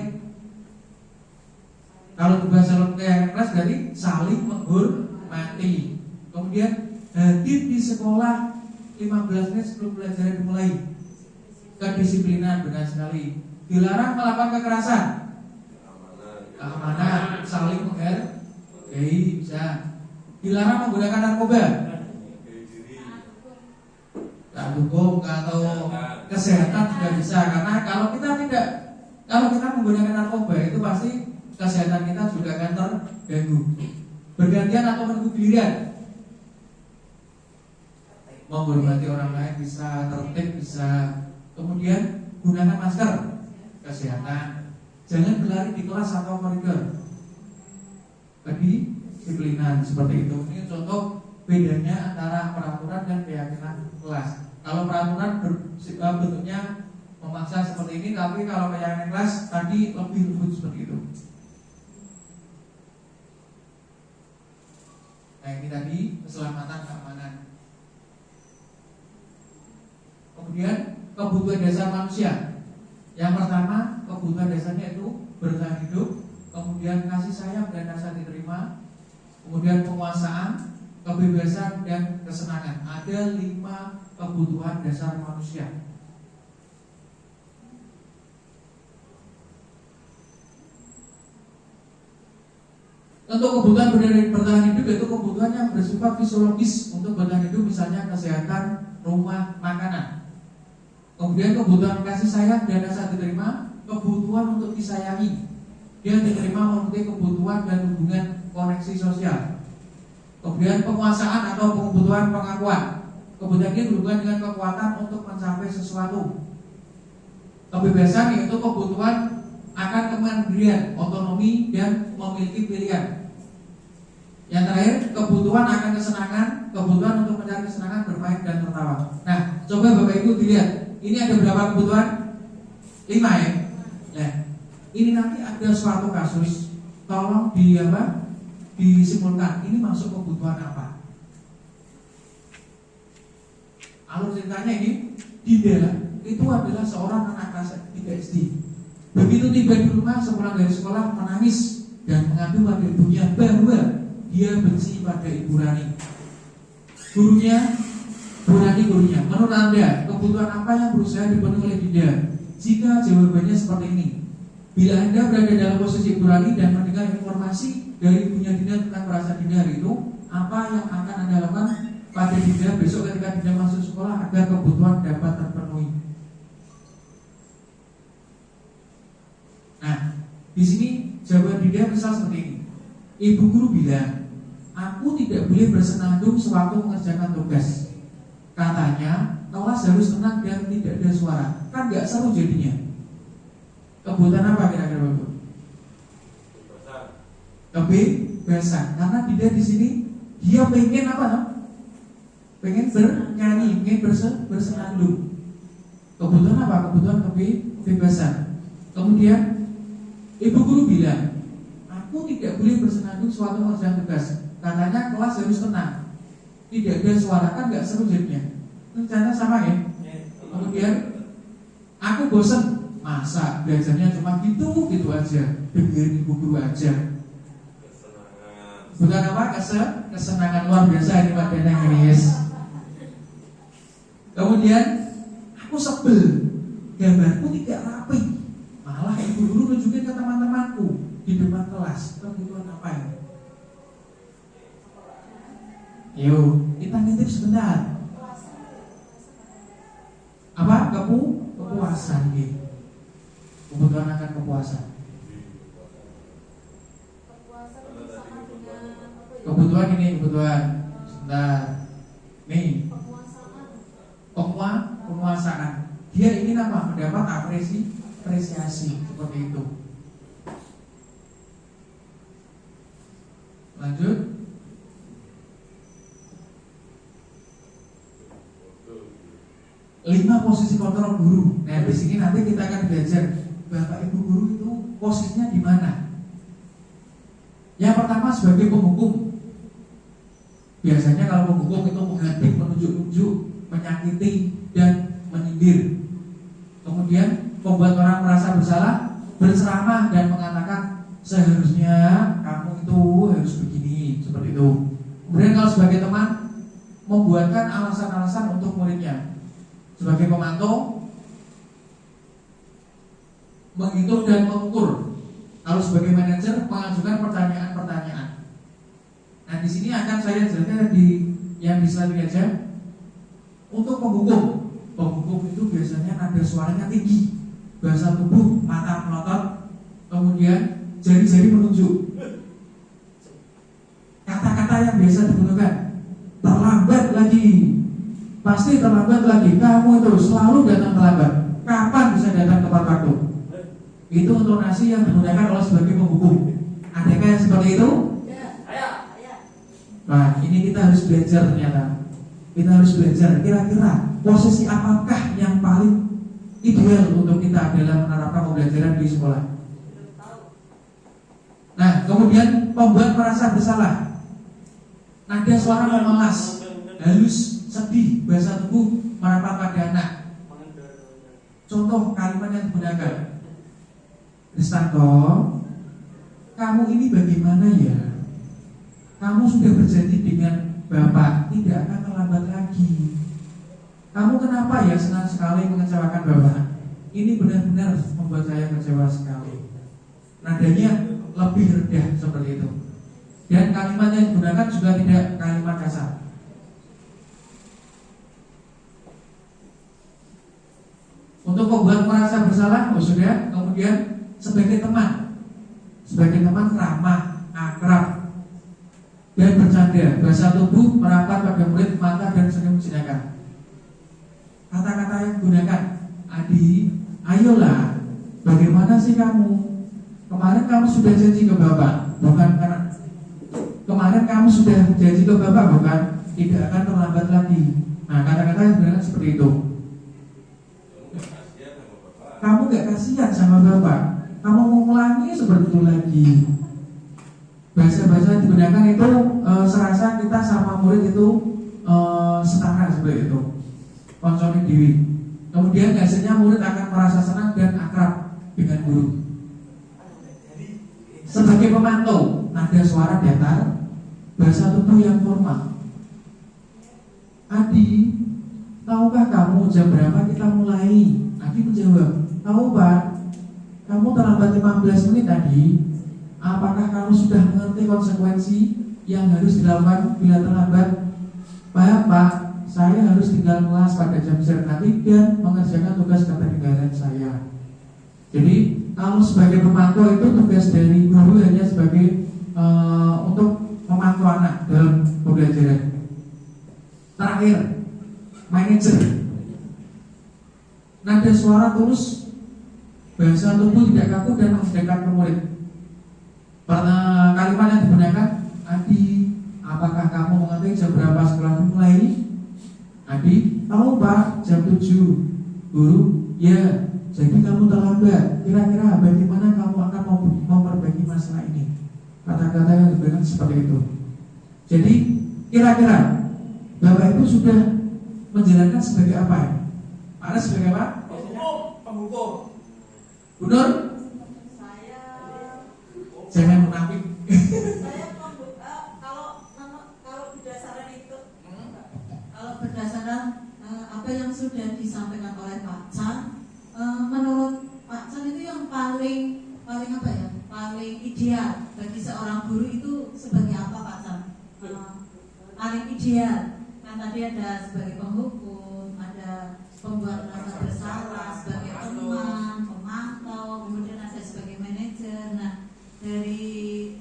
Kalau bahasa keyakinan kelas berarti saling menghormati. Kemudian hadir di sekolah 15 menit sebelum pelajaran dimulai. Kedisiplinan, benar sekali. Dilarang melakukan kekerasan. Keamanan, saling menghargai, bisa. Dilarang menggunakan narkoba. Dukung atau kesehatan juga bisa, karena kalau kita menggunakan narkoba itu pasti kesehatan kita juga akan terganggu. Bergantian atau menunggu giliran. Menghormati orang lain bisa, tertib bisa. Kemudian gunakan masker, kesehatan. Jangan berlari di kelas atau koridor. Kedisiplinan seperti itu. Ini contoh bedanya antara peraturan dan keyakinan kelas. Kalau peraturan bentuknya memaksa seperti ini, tapi kalau keyakinan kelas tadi lebih lembut seperti itu. Nah ini tadi keselamatan, keamanan. Kemudian kebutuhan dasar manusia. Yang pertama kebutuhan dasarnya itu bertahan hidup, kemudian kasih sayang dan rasa diterima, kemudian penguasaan, kebebasan, dan kesenangan. Ada 5 kebutuhan dasar manusia. Untuk kebutuhan bertahan hidup yaitu kebutuhan yang bersifat fisiologis untuk bertahan hidup, misalnya kesehatan, rumah, makanan. Kemudian kebutuhan kasih sayang dan rasa diterima, kebutuhan untuk disayangi. Dia diterima memenuhi kebutuhan dan hubungan koneksi sosial. Kemudian penguasaan atau kebutuhan pengakuan. Kebutuhan ini berhubungan dengan kekuatan untuk mencapai sesuatu. Kebebasan yaitu kebutuhan akan kemandirian, otonomi, dan memiliki pilihan. Yang terakhir, kebutuhan akan kesenangan, kebutuhan untuk mencari kesenangan, bermain, dan tertawa. Nah, coba Bapak Ibu dilihat. Ini ada berapa kebutuhan? 5 ya. Nah, ini nanti ada suatu kasus, tolong disimpulkan ini masuk kebutuhan apa. Alur ceritanya ini, Dinda itu adalah seorang anak kelas 3 SD. Begitu tiba di rumah sepulang dari sekolah menangis dan mengadu pada ibunya bahwa dia benci pada Ibu Rani. Gurunya, menurut Anda kebutuhan apa yang berusaha dipenuhi oleh Dinda? Jika jawabannya seperti ini, bila Anda berada dalam posisi Ibu Rani dan mendengar informasi dari ibunya Dinda tentang perasaan Dinda hari itu, apa yang akan Anda lakukan pada Dinda besok ketika Dinda masuk sekolah agar kebutuhan dapat terpenuhi? Nah, di sini jawaban Dinda misal seperti ini. Ibu guru bilang, aku tidak boleh bersenandung sewaktu mengerjakan tugas. Katanya, kelas harus tenang dan tidak ada suara. Kan gak seru jadinya. Kebutuhan apa kira-kira Bapak? Kebebasan. Karena Dinda di sini dia pengen apa? pengen bernyanyi, pengen bersenandung. Kebutuhan apa? Kebutuhan kebebasan. Kemudian ibu guru bilang, aku tidak boleh bersenandung suatu kerjaan tugas. Katanya kelas harus tenang, tidak ada suara, kan nggak seru jadinya. Rencana sama ya. Kemudian aku bosen, masa belajarnya cuma gitu aja, dengerin ibu guru aja. Bukan apa? Kesenangan luar biasa ini Pak Deneng ini, yes. Kemudian aku sebel, gambarku tidak rapi. Malah ibu guru nunjukin ke teman-temanku di depan kelas, kebutuhan apa ya? Yuk, kita ngintip sebentar. Apa? Kepuasan gitu. Kebutuhan akan kepuasan. Kebutuhan ini, kebutuhan sebentar. Nih, penguasaan. Dia ingin apa? Mendapat apresiasi seperti itu. Lanjut. Lima posisi kontrol guru. Nah, di sini nanti kita akan belajar Bapak Ibu guru itu posisinya di mana. Yang pertama sebagai penghukum. Biasanya kalau penghukum itu menghadik, menunjuk-nunjuk, menyakiti dan menyindir. Kemudian membuat orang merasa bersalah, berceramah dan mengatakan seharusnya kamu itu harus begini, seperti itu. Kemudian kalau sebagai teman, membuatkan alasan-alasan untuk muridnya. Sebagai pemantau, menghitung dan mengukur. Kalau sebagai manajer, mengajukan pertanyaan-pertanyaan. Nah, di sini akan saya jelaskan di slide ini aja. Untuk penghukum itu biasanya nada suaranya tinggi, bahasa tubuh, mata melotot, kemudian jari-jari menunjuk. Kata-kata yang biasa digunakan, terlambat lagi, pasti terlambat lagi. Kamu itu selalu datang terlambat. Kapan bisa datang tepat waktu? Itu intonasi yang digunakan oleh sebagai penghukum. Adakah yang seperti itu? Nah, ini kita harus belajar ternyata. Kita harus belajar kira-kira posisi apakah yang paling ideal untuk kita dalam menerapkan pembelajaran di sekolah. Nah, kemudian membuat merasa bersalah. Nada suara memelas, halus, sedih, bahasa tubuh merapat pada anak. Contoh kalimat yang digunakan, Kristanto, kamu ini bagaimana ya? Kamu sudah berjanji dengan Bapak tidak akan terlambat lagi. Kamu kenapa ya senang sekali mengecewakan Bapak? Ini benar-benar membuat saya kecewa sekali. Nadanya lebih rendah seperti itu. Dan kalimat yang digunakan juga tidak kalimat kasar. Untuk membuat merasa bersalah, sudah. Kemudian sebagai teman ramah, akrab, dan bercanda. Bahasa tubuh merapat pada murid, mata dan senyum menjinakkan. Kata-kata yang digunakan, Adi, ayolah, bagaimana sih kamu? Kemarin kamu sudah janji ke Bapak, bukan karena kemarin kamu sudah janji ke Bapak, bukan? Tidak akan terlambat lagi. Nah, kata-kata yang digunakan seperti itu. Kamu gak kasihan sama Bapak, kamu mengulangi seperti itu lagi. Bahasa-bahasa yang digunakan itu serasa kita sama murid itu setara seperti itu, konsoli diri. Kemudian hasilnya murid akan merasa senang dan akrab dengan guru. Sebagai pemantau, nada suara datar, bahasa tubuh yang formal. Adi, tahukah kamu jam berapa kita mulai? Adi menjawab, tahu Pak. Kamu terlambat 15 menit tadi. Apakah kamu sudah mengerti konsekuensi yang harus dilakukan bila terlambat? Pak, saya harus tinggal kelas pada jam nanti dan mengerjakan tugas ketertinggalan saya. Jadi kalau sebagai pemantau itu tugas dari guru hanya sebagai untuk memantau anak dalam pembelajaran. Terakhir, manajer. Nada suara tulus, bahasa tubuh tidak kaku dan mendekat ke murid. Kalimat yang digunakan, Adi, apakah kamu mengerti jam berapa sekolah dimulai? tahu Pak jam 7. Guru, ya, jadi kamu terlambat. Kira-kira bagaimana kamu akan memperbaiki masalah ini? Kata-kata yang diberikan seperti itu. Jadi kira-kira Bapak itu sudah menjalankan sebagai apa ya? Ada sebagai apa? Penghukum. Benar? Saya Jangan munafik. kalau berdasarkan itu, kalau berdasarkan apa yang sudah disampaikan oleh Pak Chan, menurut Pak Chan itu yang paling apa ya? Paling ideal bagi seorang guru itu sebagai apa Pak Chan? Paling ideal. Kan tadi ada sebagai penghukum, ada pembuat merasa bersalah, sebagai teman, pemantau, kemudian ada sebagai manajer. Nah, dari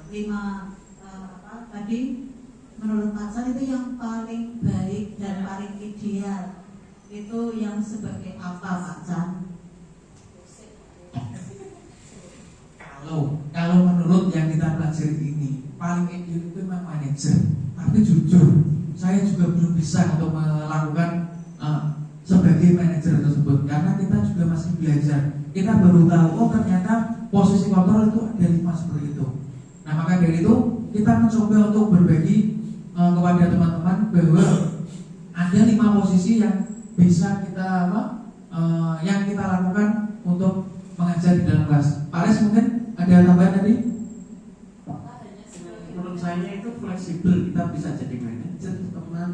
kelima tadi menurut Pak San itu yang paling baik dan paling ideal itu yang sebagai apa Pak San? Kalau menurut yang kita pelajari ini paling ideal itu memang manajer. Tapi jujur saya juga belum bisa untuk melakukan sebagai manajer tersebut karena kita juga masih belajar. Kita baru tahu oh ternyata posisi kontrol itu ada 5 seperti itu. Nah maka dari itu kita mencoba untuk berbagi kepada teman-teman bahwa ada 5 posisi yang bisa kita yang kita lakukan untuk mengajar di dalam kelas. Pak Les mungkin ada tambahan tadi? Menurut saya itu fleksibel, kita bisa jadi manajer, teman,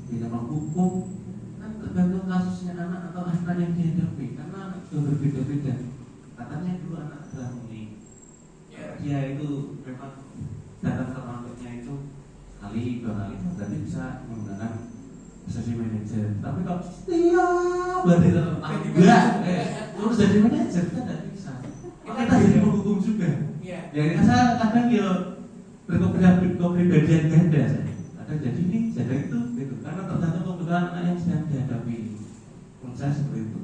bisa menghukum, kan tergantung kasusnya anak atau anak yang dihadapi, karena anak itu berbeda-beda. Katanya dulu anak Brahmini, dia itu memang datang ke kampusnya itu sekali 2 kali, berarti bisa menggunakan posisi manajer. Tapi kalau setiap hari enggak, terus jadi manajer kita tidak bisa. Kita jadi penghukum juga. Ya saya kadang ya berkepribadian ganda saya. Kadang jadi ini, jadi itu, gitu. Karena tergantung kebutuhan anak yang sedang dihadapi. Menurut saya seperti itu.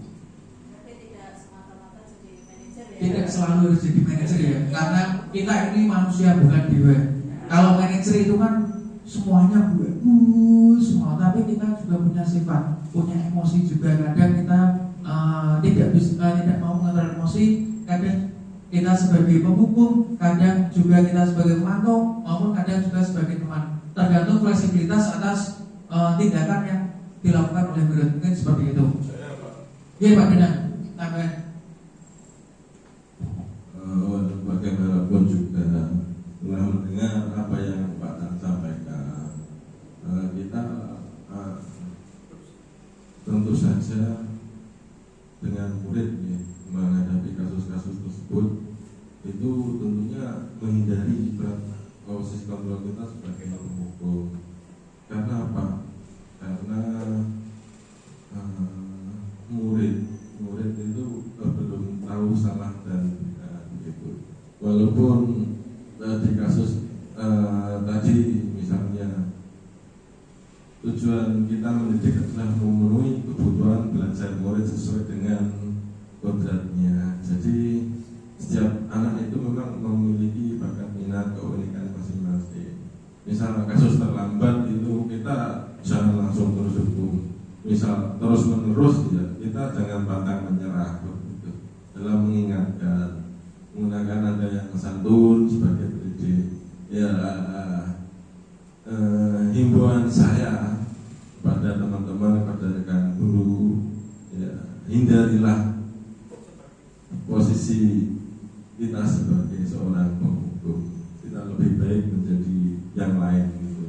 Tapi tidak semata-mata jadi manajer ya. Tidak selalu harus jadi manajer ya, karena kita ini manusia bukan dewa. Kalau manajer itu kan semuanya bagus semua, tapi kita juga punya sifat, punya emosi juga. Kadang kita tidak mau mengontrol emosi, kadang kita sebagai penghukum, kadang juga kita sebagai pemantau, maupun kadang juga sebagai teman. Tergantung fleksibilitas atas tindakan yang dilakukan oleh murid. Mungkin seperti itu. Iya Pak Denang, tambahan. Bagaimanapun juga telah mendengar apa yang Pak Tan sampaikan, kita tentu saja dengan murid ya, menghadapi kasus-kasus tersebut itu tentunya menghindari posisi kontrol kita sebagai penghukum. Karena apa? Karena murid itu belum tahu salah dan benar begitu. Walaupun di kasus tadi misalnya tujuan kita mendidik adalah memenuhi kebutuhan belajar murid sesuai dengan kodratnya. Jadi setiap anak itu memang memiliki bakat minat keunikan masing-masing. Misal kasus terlambat itu kita jangan langsung terus hukum. Misal terus menerus ya kita jangan pantang menyerah begitu. Dalam mengingatkan, menggunakan ada yang santun sebagai pendidik. Ya himbauan saya kepada teman-teman, kepada rekan guru, ya, hindarilah posisi kita sebagai seorang penghukum. Kita lebih baik menjadi yang lain gitu.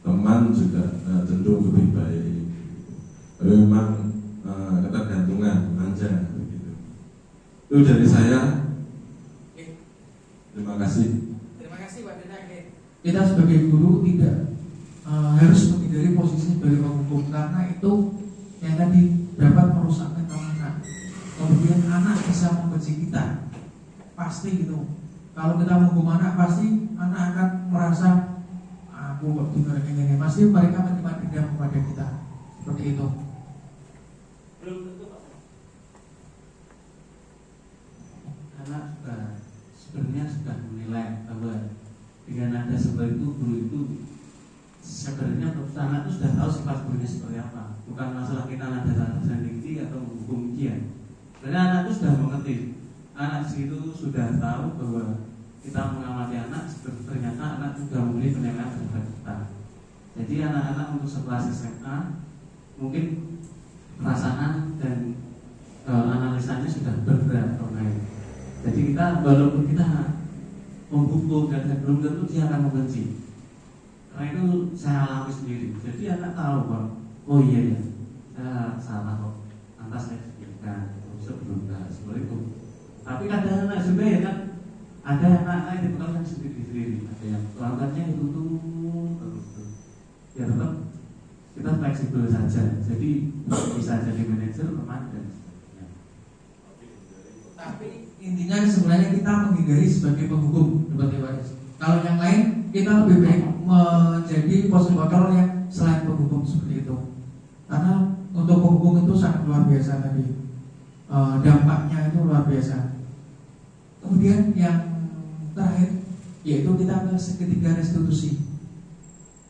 Teman juga cenderung lebih baik. Tapi memang ketergantungan manja begitu. Itu dari saya. Terima kasih. Terima kasih Pak Denang. Kita sebagai guru tidak harus menghindari posisi sebagai penghukum, karena itu yang tadi dapat merusak mental anak. Kemudian anak bisa membenci kita, pasti gitu. Kalau kita menghukum anak, pasti anak akan merasa aku kok dengar ini, pasti mereka menyimpan dendam kepada kita, seperti itu. Belum tentu Pak. Anak sebenarnya sudah menilai bahwa dengan ada seperti itu guru itu sebenarnya anak itu sudah tahu sifat gurunya seperti apa. Bukan masalah kita nada dan dikti atau menghukum dia. Sebenarnya anak itu sudah mengerti. Anak itu sudah tahu bahwa kita mengamati anak, ternyata anak sudah memiliki penilaian terhadap kita. Jadi anak-anak untuk sekelas SMA mungkin perasaan dan analisanya sudah berbeda naik. Jadi kita walaupun kita menghukum dan belum tentu dia akan membenci. Karena itu saya alami sendiri. Jadi anak tahu bahwa oh iya ya, saya salah kok. Lantas saya pikirkan sebelum seperti itu. Tapi kadang anak juga ya kan, ada anak-anak yang dipegang sendiri-sendiri, ada yang pelanggannya itu terus. Ya tetap kita fleksibel saja. Jadi bisa jadi manajer, teman dan sebagainya. Tapi intinya sebenarnya kita menghindari sebagai penghukum, seperti Pak. Kalau yang lain kita lebih baik menjadi fasilitator yang selain penghukum seperti itu. Karena untuk penghukum itu sangat luar biasa tadi, dampaknya itu luar biasa. Kemudian yang terakhir yaitu kita ketiga restitusi.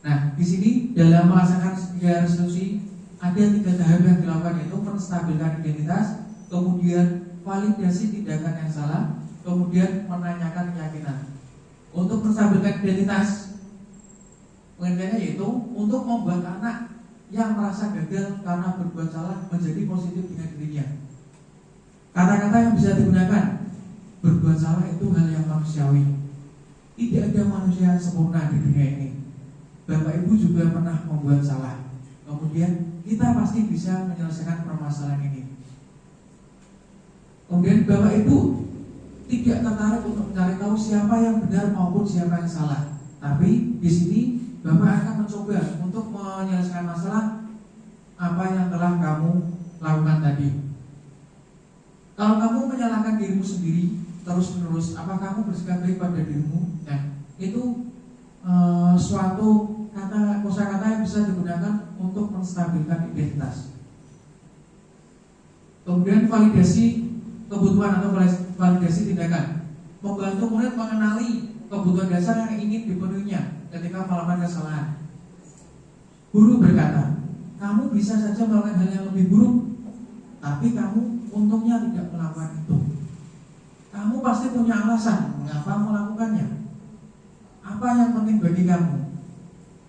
Nah, di sini dalam melaksanakan ketiga restitusi ada 3 tahap yang dilakukan, yaitu menstabilkan identitas, kemudian validasi tindakan yang salah, kemudian menanyakan keyakinan. Untuk menstabilkan identitas, pengertiannya yaitu untuk membuat anak yang merasa gagal karena berbuat salah menjadi positif dengan dirinya. Kata-kata yang bisa digunakan, berbuat salah itu hal yang manusiawi. Tidak ada manusia yang sempurna di dunia ini. Bapak Ibu juga pernah membuat salah. Kemudian kita pasti bisa menyelesaikan permasalahan ini. Kemudian Bapak Ibu tidak tertarik untuk mencari tahu siapa yang benar maupun siapa yang salah. Tapi di sini Bapak akan mencoba untuk menyelesaikan masalah apa yang telah kamu lakukan tadi. Kalau kamu menyalahkan dirimu sendiri terus-menerus, apa kamu bersikap baik pada dirimu? Nah, itu suatu kosakata yang bisa digunakan untuk menstabilkan identitas. Kemudian validasi kebutuhan atau validasi tindakan, membantu murid mengenali kebutuhan dasar yang ingin dipenuhinya ketika melakukan kesalahan. Guru berkata, kamu bisa saja melakukan hal yang lebih buruk, tapi kamu untungnya tidak melakukan itu. Kamu pasti punya alasan mengapa melakukannya. Apa yang penting bagi kamu?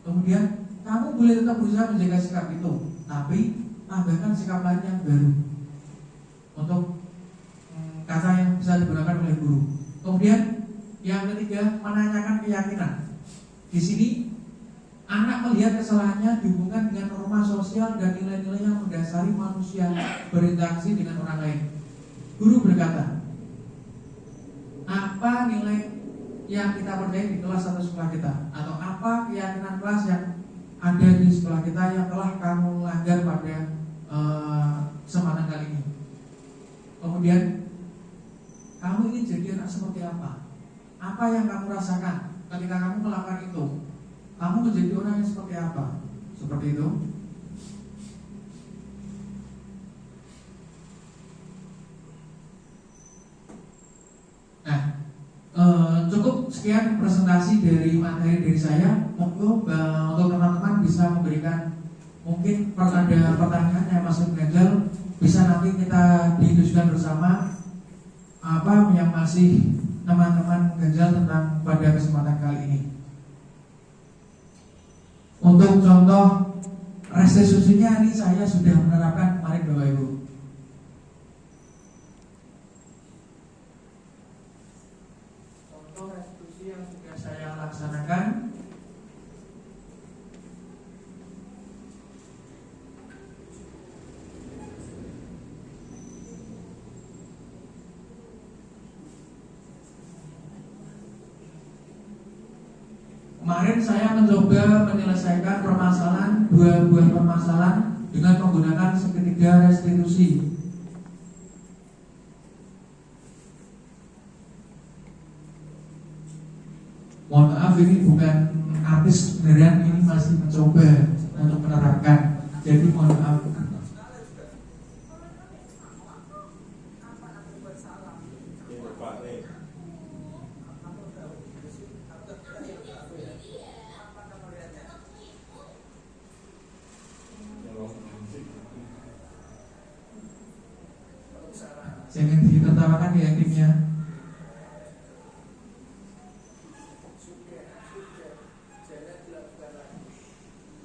Kemudian kamu boleh tetap berusaha menjaga sikap itu, tapi tambahkan sikap lain yang baru. Untuk kata yang bisa digunakan oleh guru. Kemudian yang ketiga, menanyakan keyakinan. Di sini anak melihat kesalahannya dihubungkan dengan norma sosial dan nilai-nilai yang mendasari manusia berinteraksi dengan orang lain. Guru berkata, apa nilai yang kita percaya di kelas atau sekolah kita, atau apa keyakinan kelas yang ada di sekolah kita yang telah kamu langgar pada kesempatan kali ini. Kemudian kamu ingin jadi anak seperti apa? Apa yang kamu rasakan ketika kamu melakukan itu? Kamu menjadi orang yang seperti apa? Seperti itu. Nah, cukup sekian presentasi dari materi dari saya. Monggo untuk teman-teman bisa memberikan, mungkin ada pertanyaan yang masih mengganjal, bisa nanti kita didiskusikan bersama apa yang masih teman-teman mengganjal tentang pada kesempatan kali ini. Untuk contoh restitusinya ini saya sudah menerapkan kemarin Bapak Ibu. Contoh restitusi yang sudah saya laksanakan, kemarin saya mencoba menyelesaikan permasalahan, 2 buah permasalahan dengan menggunakan segitiga restitusi. Mohon maaf, ini bukan artis beneran, ini masih mencoba untuk menerapkan. Jadi mohon maaf. Jangan ditertawakan ya timnya.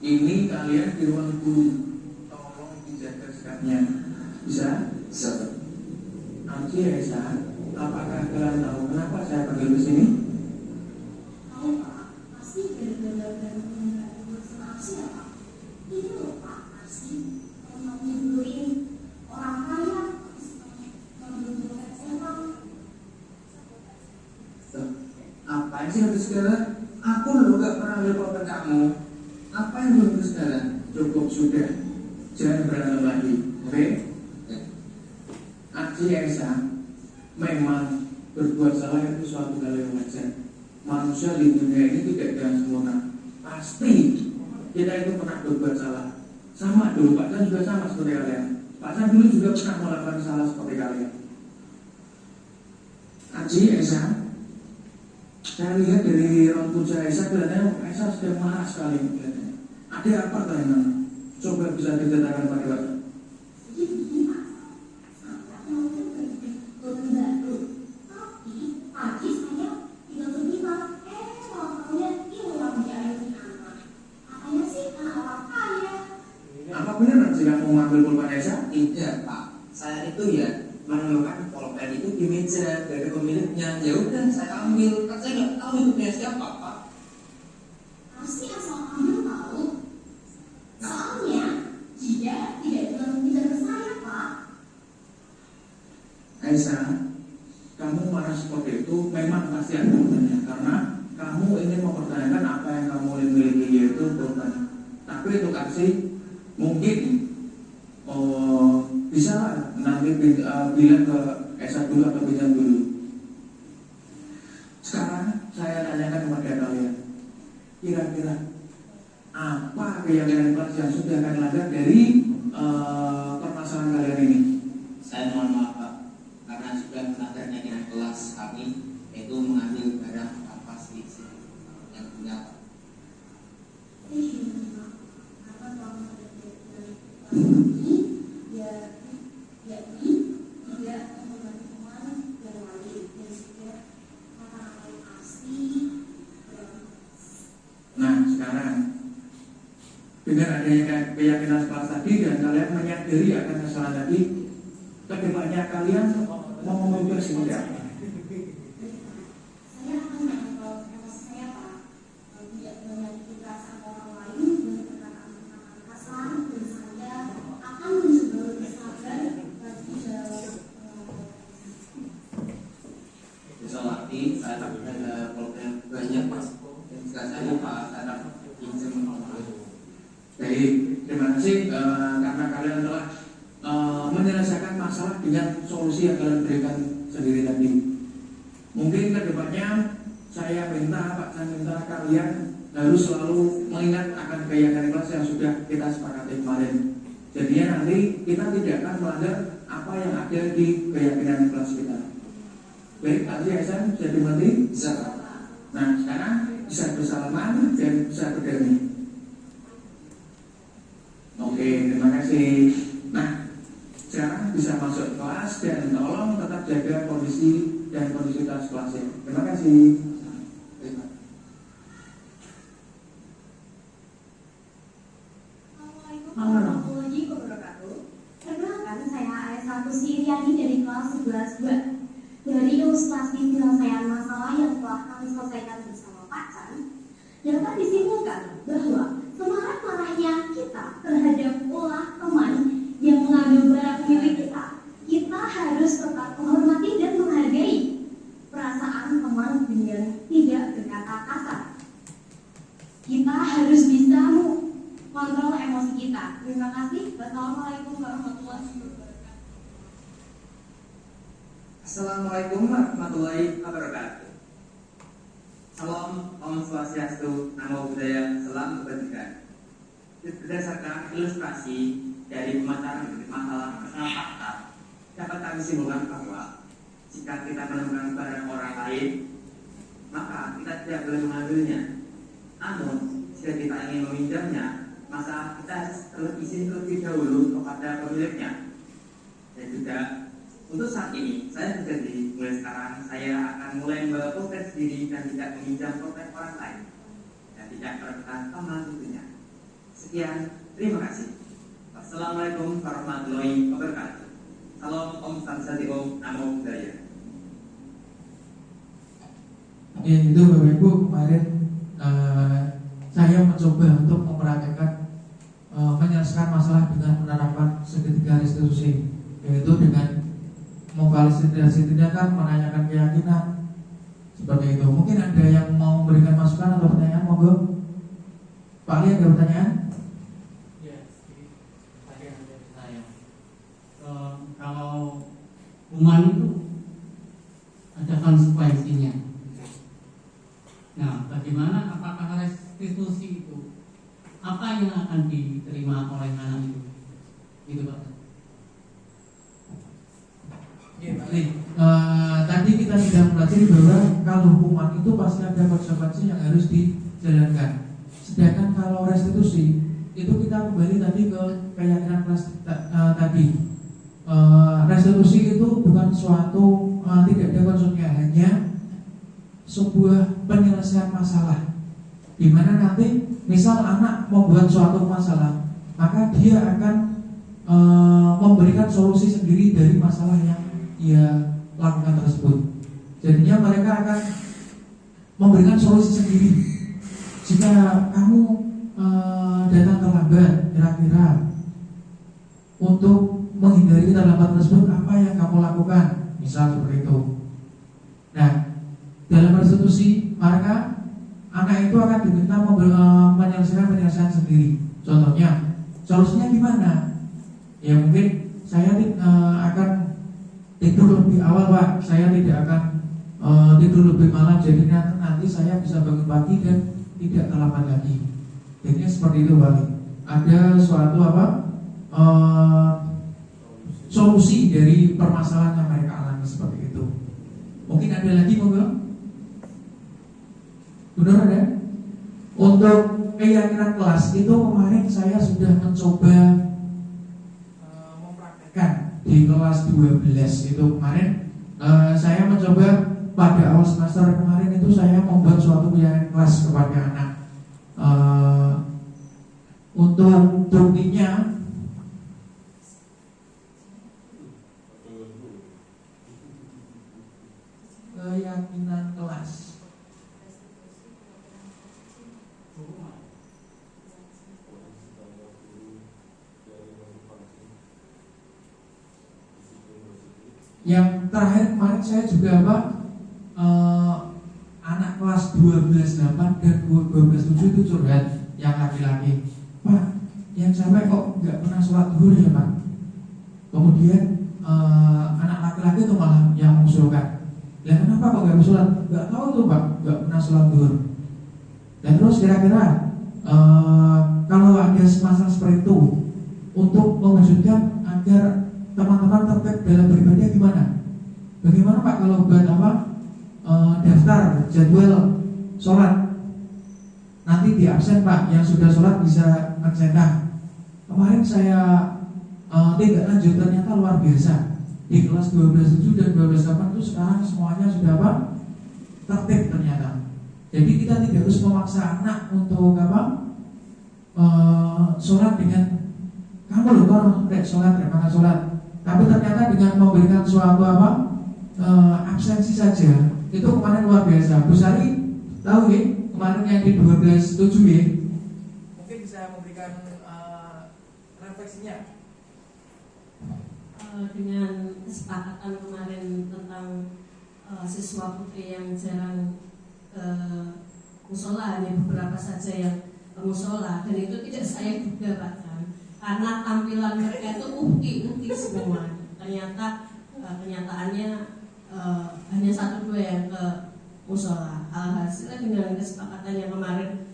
Ini kalian di ruang guru, tolong dijaga sikapnya. Bisa? Bisa. Arci Esa, apakah kalian tahu kenapa saya panggil ke sini? Tahu Pak, pasti gara-gara bersenang ya Pak. Ini loh Pak, pasti mau nyebelin orang kaya, membelin orang. Apa sih habis sekarang? Aku loh gak pernah lihat kamu. Apa yang belum sekarang? Cukup sudah. Jangan berantem lagi, oke? Arci Esa, memang berbuat salah itu suatu hal yang wajar. Manusia di dunia ini tidak ada yang sempurna. Pasti kita itu pernah berbuat salah. Sama dulu, Pak San juga sama seperti kalian. Pak San dulu juga pernah melakukan salah seperti kalian. Arci Esa, saya lihat dari rambut Esa kelihatannya Esa sudah marah sekali kelihatannya. Ada apa kalian? Coba bisa diceritakan pada Pak. Apa benar sih kamu mengambil pulpen Esa? Tidak Pak, saya itu ya menemukan pulpen itu di meja dari pemiliknya. Ya udah saya ambil, kan saya nggak tahu itu punya siapa Pak. Pasti asal ambil tahu. Soalnya dia tidak bilang ke saya Pak. Esa, kamu marah seperti itu memang pasti ada alasannya karena kamu ingin mempertanyakan apa yang kamu miliki yaitu pulpen. Tapi untuk aksi mungkin bisa nanti bilang ke Esa dulu atau pinjam dulu. Sekarang saya tanyakan kepada kalian, kira-kira apa keyakinan kelas yang sudah akan langgar dari permasalahan kalian ini? Saya mohon maaf Pak, karena sudah melanggar keyakinan kelas kami, yaitu mengambil barang tanpa seizin yang punya Pak. Nah sekarang dengan adanya keyakinan kelas tadi dan kalian menyadari akan kesalahan tadi, kedepannya kalian mau mengubah seperti apa? Saya akan mengontrol emosi saya Pak. Tidak menyakiti perasaan orang lain dan perkataan-perkataan kasar, dan saya akan mencoba lebih sabar bagi dalam Besok waktu saya tak ada pulpen banyak Pak. Dan jika saya lupa, saya tak pinjam. Baik, terima kasih karena kalian telah menyelesaikan masalah dengan solusi yang kalian berikan sendiri tadi. Mungkin kedepannya saya minta kalian harus selalu mengingat akan keyakinan kelas yang sudah kita sepakati kemarin. Jadinya nanti kita tidak akan melanggar apa yang ada di keyakinan kelas kita. Baik, Arci Esa bisa dimengerti? Bisa. Nah, sekarang bisa bersalaman dan bisa berdamai. Oke, terima kasih. Nah, sekarang bisa masuk kelas dan tolong tetap jaga kondisi dan kondisivitas kelasnya. Terima kasih. Assalamualaikum warahmatullahi wabarakatuh. Perkenalkan, saya AS1 Siriani dari kelas 11 2. Dari ilustrasi penyelesaian masalah yang telah kami selesaikan bersama Pak Chan, dapat disimpulkan bahwa semangat marahnya kita terhadap ulah teman yang mengambil barang milik kita, kita harus tetap menghormati dan menghargai perasaan teman dengan tidak berkata kasar. Kita harus bisa kontrol emosi kita. Terima kasih. Wassalamualaikum warahmatullahi wabarakatuh. Assalamualaikum warahmatullahi wabarakatuh. Salam, Om Swastiastu, Namo Buddhaya, Salam Kebajikan. Berdasarkan ilustrasi dari pemaparan masalah fakta, dapat kami simpulkan bahwa jika kita menemukan barang orang lain, maka kita tidak boleh mengambilnya. Namun, jika kita ingin meminjamnya, maka kita harus izin terlebih dahulu kepada pemiliknya. Dan juga Untuk saat ini, saya berjanji mulai sekarang saya akan mulai membawa poket sendiri dan tidak meminjam poket orang lain dan tidak merekam teman tentunya. Sekian, terima kasih. Wassalamualaikum warahmatullahi wabarakatuh. Salam Om Swastiastu, Namo Buddhaya. Ya itu Bapak Ibu, kemarin saya mencoba untuk mempraktekkan menyelesaikan masalah dengan menerapkan segitiga restitusi, yaitu dengan memfasilitasinya kan menanyakan keyakinan seperti itu. Mungkin ada yang mau memberikan masukan atau pertanyaan, monggo. Pak Ali, ada pertanyaan? Ya, pertanyaan dari saya. Kalau hukuman itu ada konsekuensinya. Nah, bagaimana, apakah restitusi itu apa yang akan diterima oleh anak itu? Itu Pak. Tadi kita sudah mempelajari bahwa kalau hukuman itu pasti ada konsekuensi yang harus dijalankan. Sedangkan kalau restitusi itu kita kembali tadi ke keyakinan kelas tadi. Restitusi itu bukan suatu tidak ada konsekuensinya, hanya sebuah penyelesaian masalah, di mana nanti misal anak membuat suatu masalah, maka dia akan memberikan solusi sendiri dari masalah yang ia lakukan tersebut. Jadinya mereka akan memberikan solusi sendiri. Jika kamu datang terlambat, kira-kira untuk menghindari keterlambatan tersebut apa yang kamu lakukan, misal seperti itu. Nah, dalam restitusi maka anak itu akan diminta menyelesaikan penyelesaian sendiri. Contohnya, solusinya gimana? Ya mungkin saya akan tidur lebih awal Pak, saya tidak akan tidur lebih malam, jadi nanti saya bisa bangun pagi dan tidak terlambat lagi. Jadinya seperti itu Pak. Ada suatu solusi dari permasalahan yang mereka alami seperti itu. Mungkin ada lagi monggo. Benar ada? Untuk keyakinan kelas itu kemarin saya sudah mencoba mempraktekkan di kelas 12 itu kemarin. Saya mencoba pada awal semester kemarin itu saya membuat suatu keyakinan kelas kepada anak. Untuk buktinya keyakinan kelas yang terakhir kemarin saya juga anak kelas 12.8 dan 12.7 itu curhat yang laki-laki, Pak, yang cewek kok nggak pernah sholat zuhur ya Pak. Kemudian anak laki-laki itu malah yang mengusulkan, lah kenapa kok nggak sholat? Nggak tahu tuh Pak, nggak pernah sholat zuhur. Dan terus kira-kira kalau ada masalah seperti itu, untuk mewujudkan agar teman-teman tertib dalam beribadah gimana? Bagaimana Pak kalau buat daftar jadwal sholat? Nanti di absen Pak, yang sudah sholat bisa mencetak. Kemarin saya tidak lanjut, ternyata luar biasa. Di kelas 12.7 dan 12.8 itu sekarang semuanya sudah tertib ternyata. Jadi kita tidak harus memaksa anak untuk sholat dengan kamu loh kan sholat, rekangan sholat. Tapi ternyata dengan memberikan suatu absensi saja, itu kemarin luar biasa. Bu Sari tahu ya, kemarin yang di 12.7 ya. Mungkin bisa memberikan refleksinya. Dengan kesepakatan kemarin tentang siswa putri yang jarang ke musola, hanya beberapa saja yang ke musola, dan itu tidak saya duga Pak, karena tampilan mereka itu ukti semua. Ternyata kenyataannya hanya 1-2 yang ke musola. Hasilnya dengan kesepakatan yang kemarin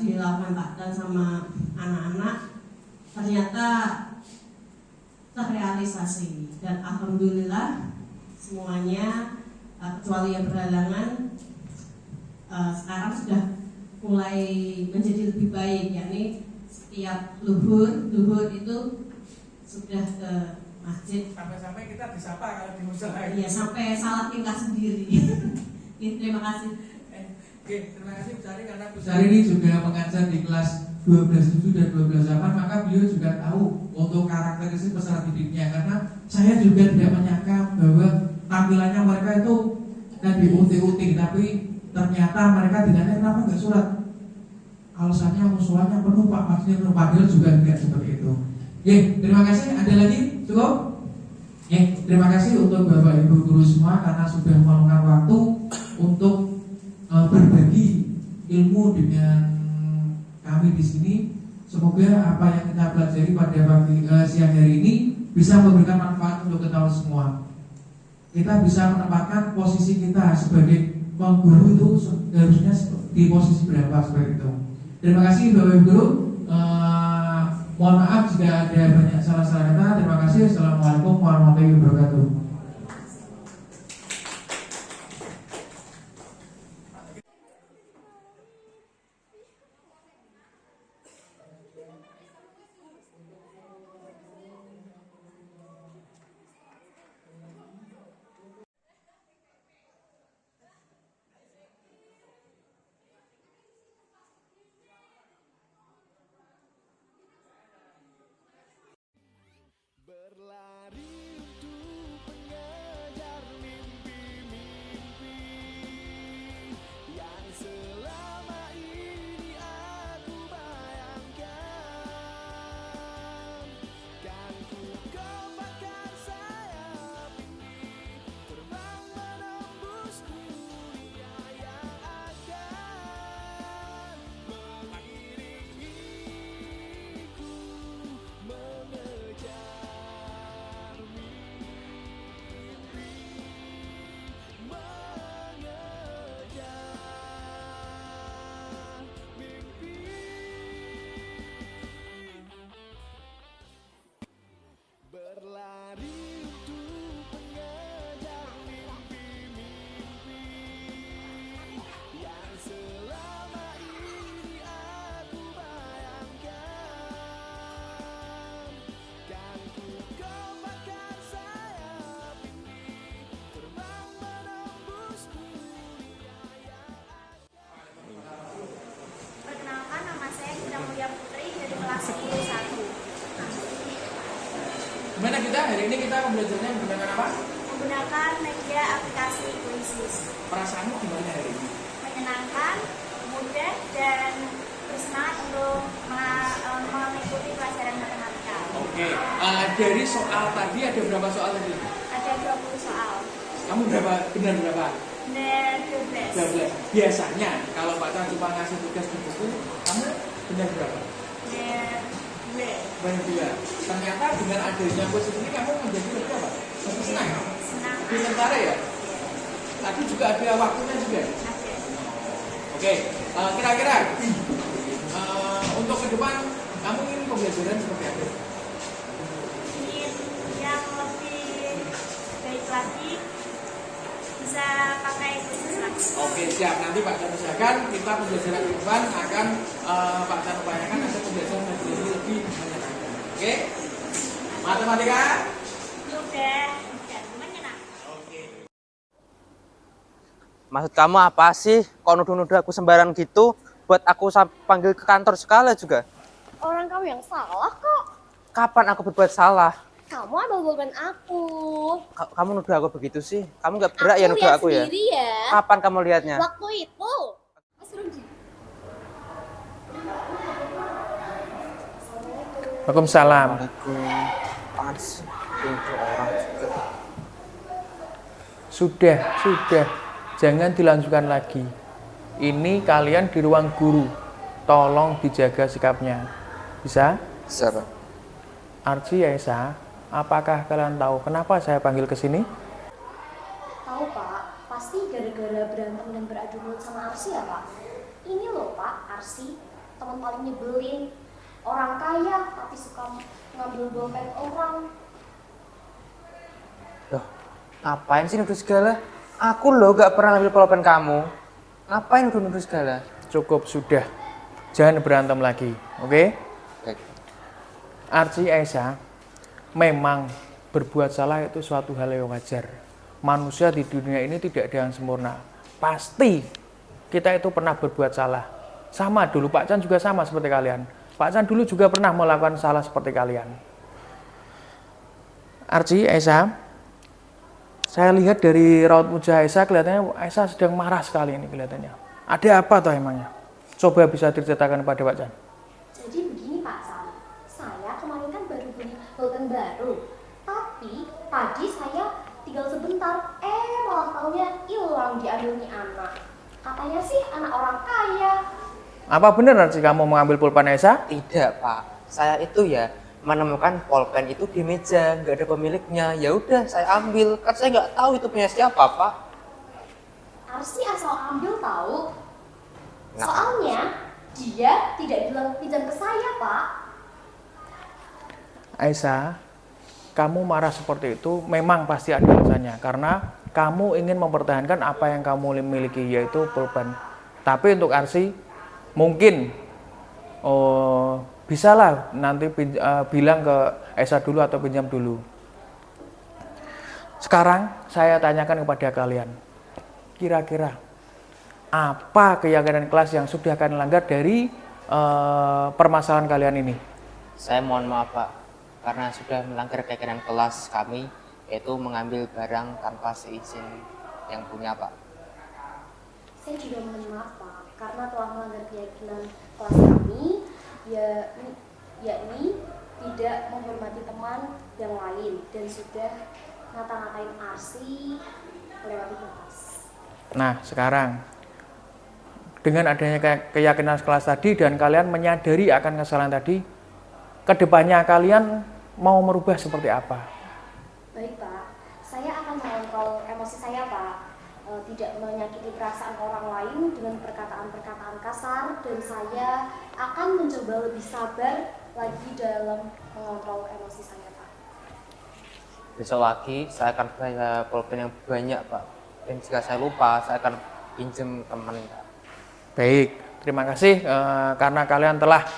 dilakukan Pak Dan sama anak-anak, ternyata terrealisasi, dan alhamdulillah semuanya kecuali yang berhalangan sekarang sudah mulai menjadi lebih baik, yakni setiap luhur itu sudah ke masjid. Sampai-sampai kita disapa kalau di musola. Iya, sampai salat tingkah sendiri. Ya, terima kasih. Oke, terima kasih Bu Sari karena Bu Sari ini juga mengajar di kelas 12.7 dan 12.8, maka beliau juga tahu untuk karakteristik peserta didiknya, karena saya juga tidak menyangka bahwa tampilannya mereka itu tadi utik-utik, tapi ternyata mereka ditanya kenapa nggak surat, alasannya musolanya penuh Pak, maksudnya penuh, padahal juga tidak seperti itu. Terima kasih. Ada lagi? Cukup? Terima kasih untuk Bapak Ibu guru semua karena sudah meluangkan waktu untuk berbagi ilmu dengan kami di sini. Semoga apa yang kita pelajari pada siang hari ini bisa memberikan manfaat untuk kita semua. Kita bisa menempatkan posisi kita sebagai guru itu harusnya di posisi berapa seperti itu. Terima kasih Bapak Ibu guru. Mohon maaf jika ada banyak salah-salah kata. Terima kasih. Assalamualaikum warahmatullahi wabarakatuh. Berlari untuk mengejar mimpi-mimpi yang selama ini aku bayangkan. Kan ku kompakan sayap ini, terbang menembus dunia yang akan mengiringiku mengejar. Berlari untuk mengejar mimpi-mimpi yang selama ini aku bayangkan. Kan ku kompakan sayap ini, terbang menembus dunia yang akan. Perkenalkan, nama saya Gita Mulia Putri dari kelas 1. Gimana kita hari ini kita belajarnya menggunakan apa? Menggunakan media aplikasi Quizzes. Perasaanmu gimana hari ini? Menyenangkan, mudah, dan bersemangat untuk mengikuti pelajaran matematika. Oke, dari soal tadi ada berapa soal tadi? Ada 20 soal. Kamu benar berapa? Benar 12. 12. Biasanya kalau Pak Tan cuma ngasih tugas di buku, kamu benar berapa? Benar 2. Benar 2. Ternyata dengan adanya kuis ini kamu menjadi lebih apa? Lebih senang. Senang. Lebih tertarik ya? Tapi juga ada waktunya juga. Ada. Oke, kira-kira untuk ke depan kamu ingin pembelajaran seperti apa? Ingin yang lebih baik lagi, bisa pakai Quizzes lagi. Oke, siap. Nanti Pak Tan usahakan kita pembelajaran ke depan akan Pak Tan upayakan ada pembelajaran menjadi lebih menyenangkan. Oke? Matematika? Mudah dan menyenangkan. Oke. Maksud kamu apa sih? Kok nuduh-nuduh aku sembarang gitu? Buat aku panggil ke kantor sekali juga. Orang kamu yang salah kok. Kapan aku berbuat salah? Kamu abal-abalkan aku. Kamu nuduh aku begitu sih? Kamu gak berat ya nuduh aku ya? Sendiri ya? Kapan kamu lihatnya? Waktu itu. Mas Rudy. Waalaikumsalam. Sudah. Jangan dilanjutkan lagi. Ini kalian di ruang guru. Tolong dijaga sikapnya. Bisa? Bisa, Pak. Archie, Esa, apakah kalian tahu kenapa saya panggil ke sini? Tahu Pak, pasti gara-gara berantem dan beradu mulut sama Arsi ya Pak. Ini loh Pak, Arsi, teman paling nyebelin. Orang kaya tapi suka ngambil dompet orang. Loh, ngapain sih nuduh segala? Aku loh gak pernah ambil pulpen kamu. Ngapain nuduh-nuduh segala? Cukup, sudah. Jangan berantem lagi, oke? Baik. Archie, Esa, memang berbuat salah itu suatu hal yang wajar. Manusia di dunia ini tidak ada yang sempurna. Pasti kita itu pernah berbuat salah. Sama dulu Pak Chan juga sama seperti kalian. Pak Chan dulu juga pernah melakukan salah seperti kalian. Archie, Aisyah, saya lihat dari raut wajah Aisyah kelihatannya Aisyah sedang marah sekali ini kelihatannya. Ada apa toh emangnya? Coba bisa diceritakan kepada Pak Chan. Jadi begini Pak Chan, saya kemarin kan baru beli pulpen baru. Tapi tadi saya tinggal sebentar, malah taunya hilang diambil nih anak. Katanya sih anak orang kaya. Apa benar Archie kamu mengambil pulpen Aisyah? Tidak Pak, saya itu ya menemukan pulpen itu di meja, nggak ada pemiliknya. Ya udah saya ambil, kan saya nggak tahu itu punya siapa Pak. Arsi asal ambil tahu. Nah. Soalnya dia tidak bilang pinjam ke saya Pak. Aisyah, kamu marah seperti itu memang pasti ada alasannya. Karena kamu ingin mempertahankan apa yang kamu miliki, yaitu pulpen. Tapi untuk Arsi, mungkin bisalah nanti bilang ke Aisyah dulu atau pinjam dulu. Sekarang saya tanyakan kepada kalian, kira-kira apa keyakinan kelas yang sudah kalian langgar dari permasalahan kalian ini? Saya mohon maaf Pak, karena sudah melanggar keyakinan kelas kami, yaitu mengambil barang tanpa seizin yang punya Pak. Saya juga mohon maaf Pak, karena telah melanggar keyakinan kelas kami, yakni tidak menghormati teman yang lain dan sudah ngata-ngatain Arsi melewati batas. Nah, sekarang dengan adanya keyakinan kelas tadi dan kalian menyadari akan kesalahan tadi, kedepannya kalian mau merubah seperti apa? Baik Pak, saya akan mengontrol emosi saya Pak. Tidak menyakiti perasaan orang lain dengan perkataan-perkataan kasar, dan saya akan mencoba lebih sabar lagi dalam mengontrol emosi saya Pak. Besok lagi saya akan bayar pulpen yang banyak Pak, dan jika saya lupa saya akan pinjam teman Pak. Baik, terima kasih karena kalian telah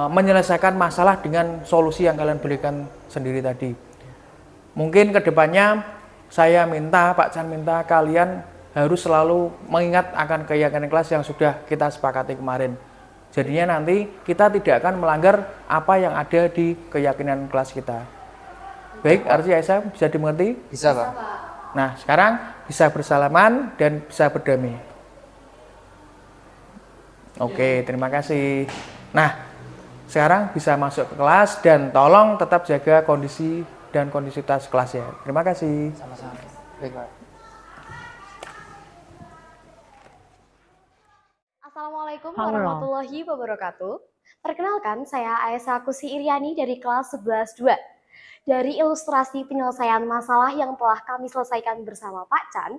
menyelesaikan masalah dengan solusi yang kalian berikan sendiri tadi. Mungkin kedepannya saya minta, Pak Chan minta kalian harus selalu mengingat akan keyakinan kelas yang sudah kita sepakati kemarin. Jadinya nanti kita tidak akan melanggar apa yang ada di keyakinan kelas kita. Baik, Archie, Aisyah, bisa dimengerti? Bisa Pak. Nah, sekarang bisa bersalaman dan bisa berdamai. Oke, terima kasih. Nah, sekarang bisa masuk ke kelas dan tolong tetap jaga kondisi dan kondisitas kelas ya. Terima kasih. Sama-sama. Baik Pak. Assalamualaikum warahmatullahi wabarakatuh. Perkenalkan, saya Aisyah Kusi Iryani dari kelas 11-2. Dari ilustrasi penyelesaian masalah yang telah kami selesaikan bersama Pak Chan,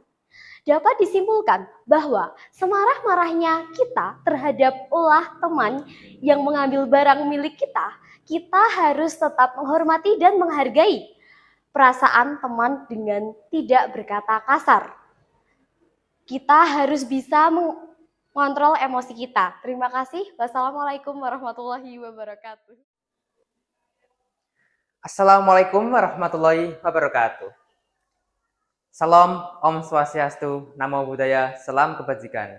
dapat disimpulkan bahwa semarah-marahnya kita terhadap ulah teman yang mengambil barang milik kita, kita harus tetap menghormati dan menghargai perasaan teman dengan tidak berkata kasar. Kita harus bisa mengontrol emosi kita. Terima kasih. Wassalamualaikum warahmatullahi wabarakatuh. Assalamualaikum warahmatullahi wabarakatuh. Salam, Om Swastiastu, Namo Buddhaya, Salam Kebajikan.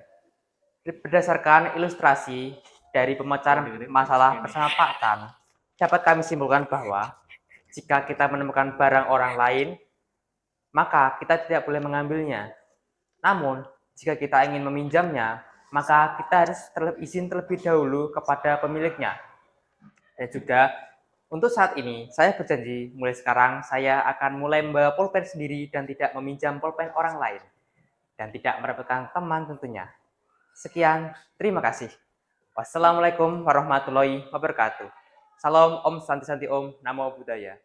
Berdasarkan ilustrasi dari pemecahan masalah bersama Pak Chan, dapat kami simpulkan bahwa jika kita menemukan barang orang lain, maka kita tidak boleh mengambilnya. Namun, jika kita ingin meminjamnya, maka kita harus izin terlebih dahulu kepada pemiliknya. Dan juga, untuk saat ini, saya berjanji mulai sekarang saya akan mulai membawa pulpen sendiri dan tidak meminjam pulpen orang lain. Dan tidak merepotkan teman tentunya. Sekian, terima kasih. Wassalamualaikum warahmatullahi wabarakatuh. Salam, Om Santi Santi Om, Namo Buddhaya.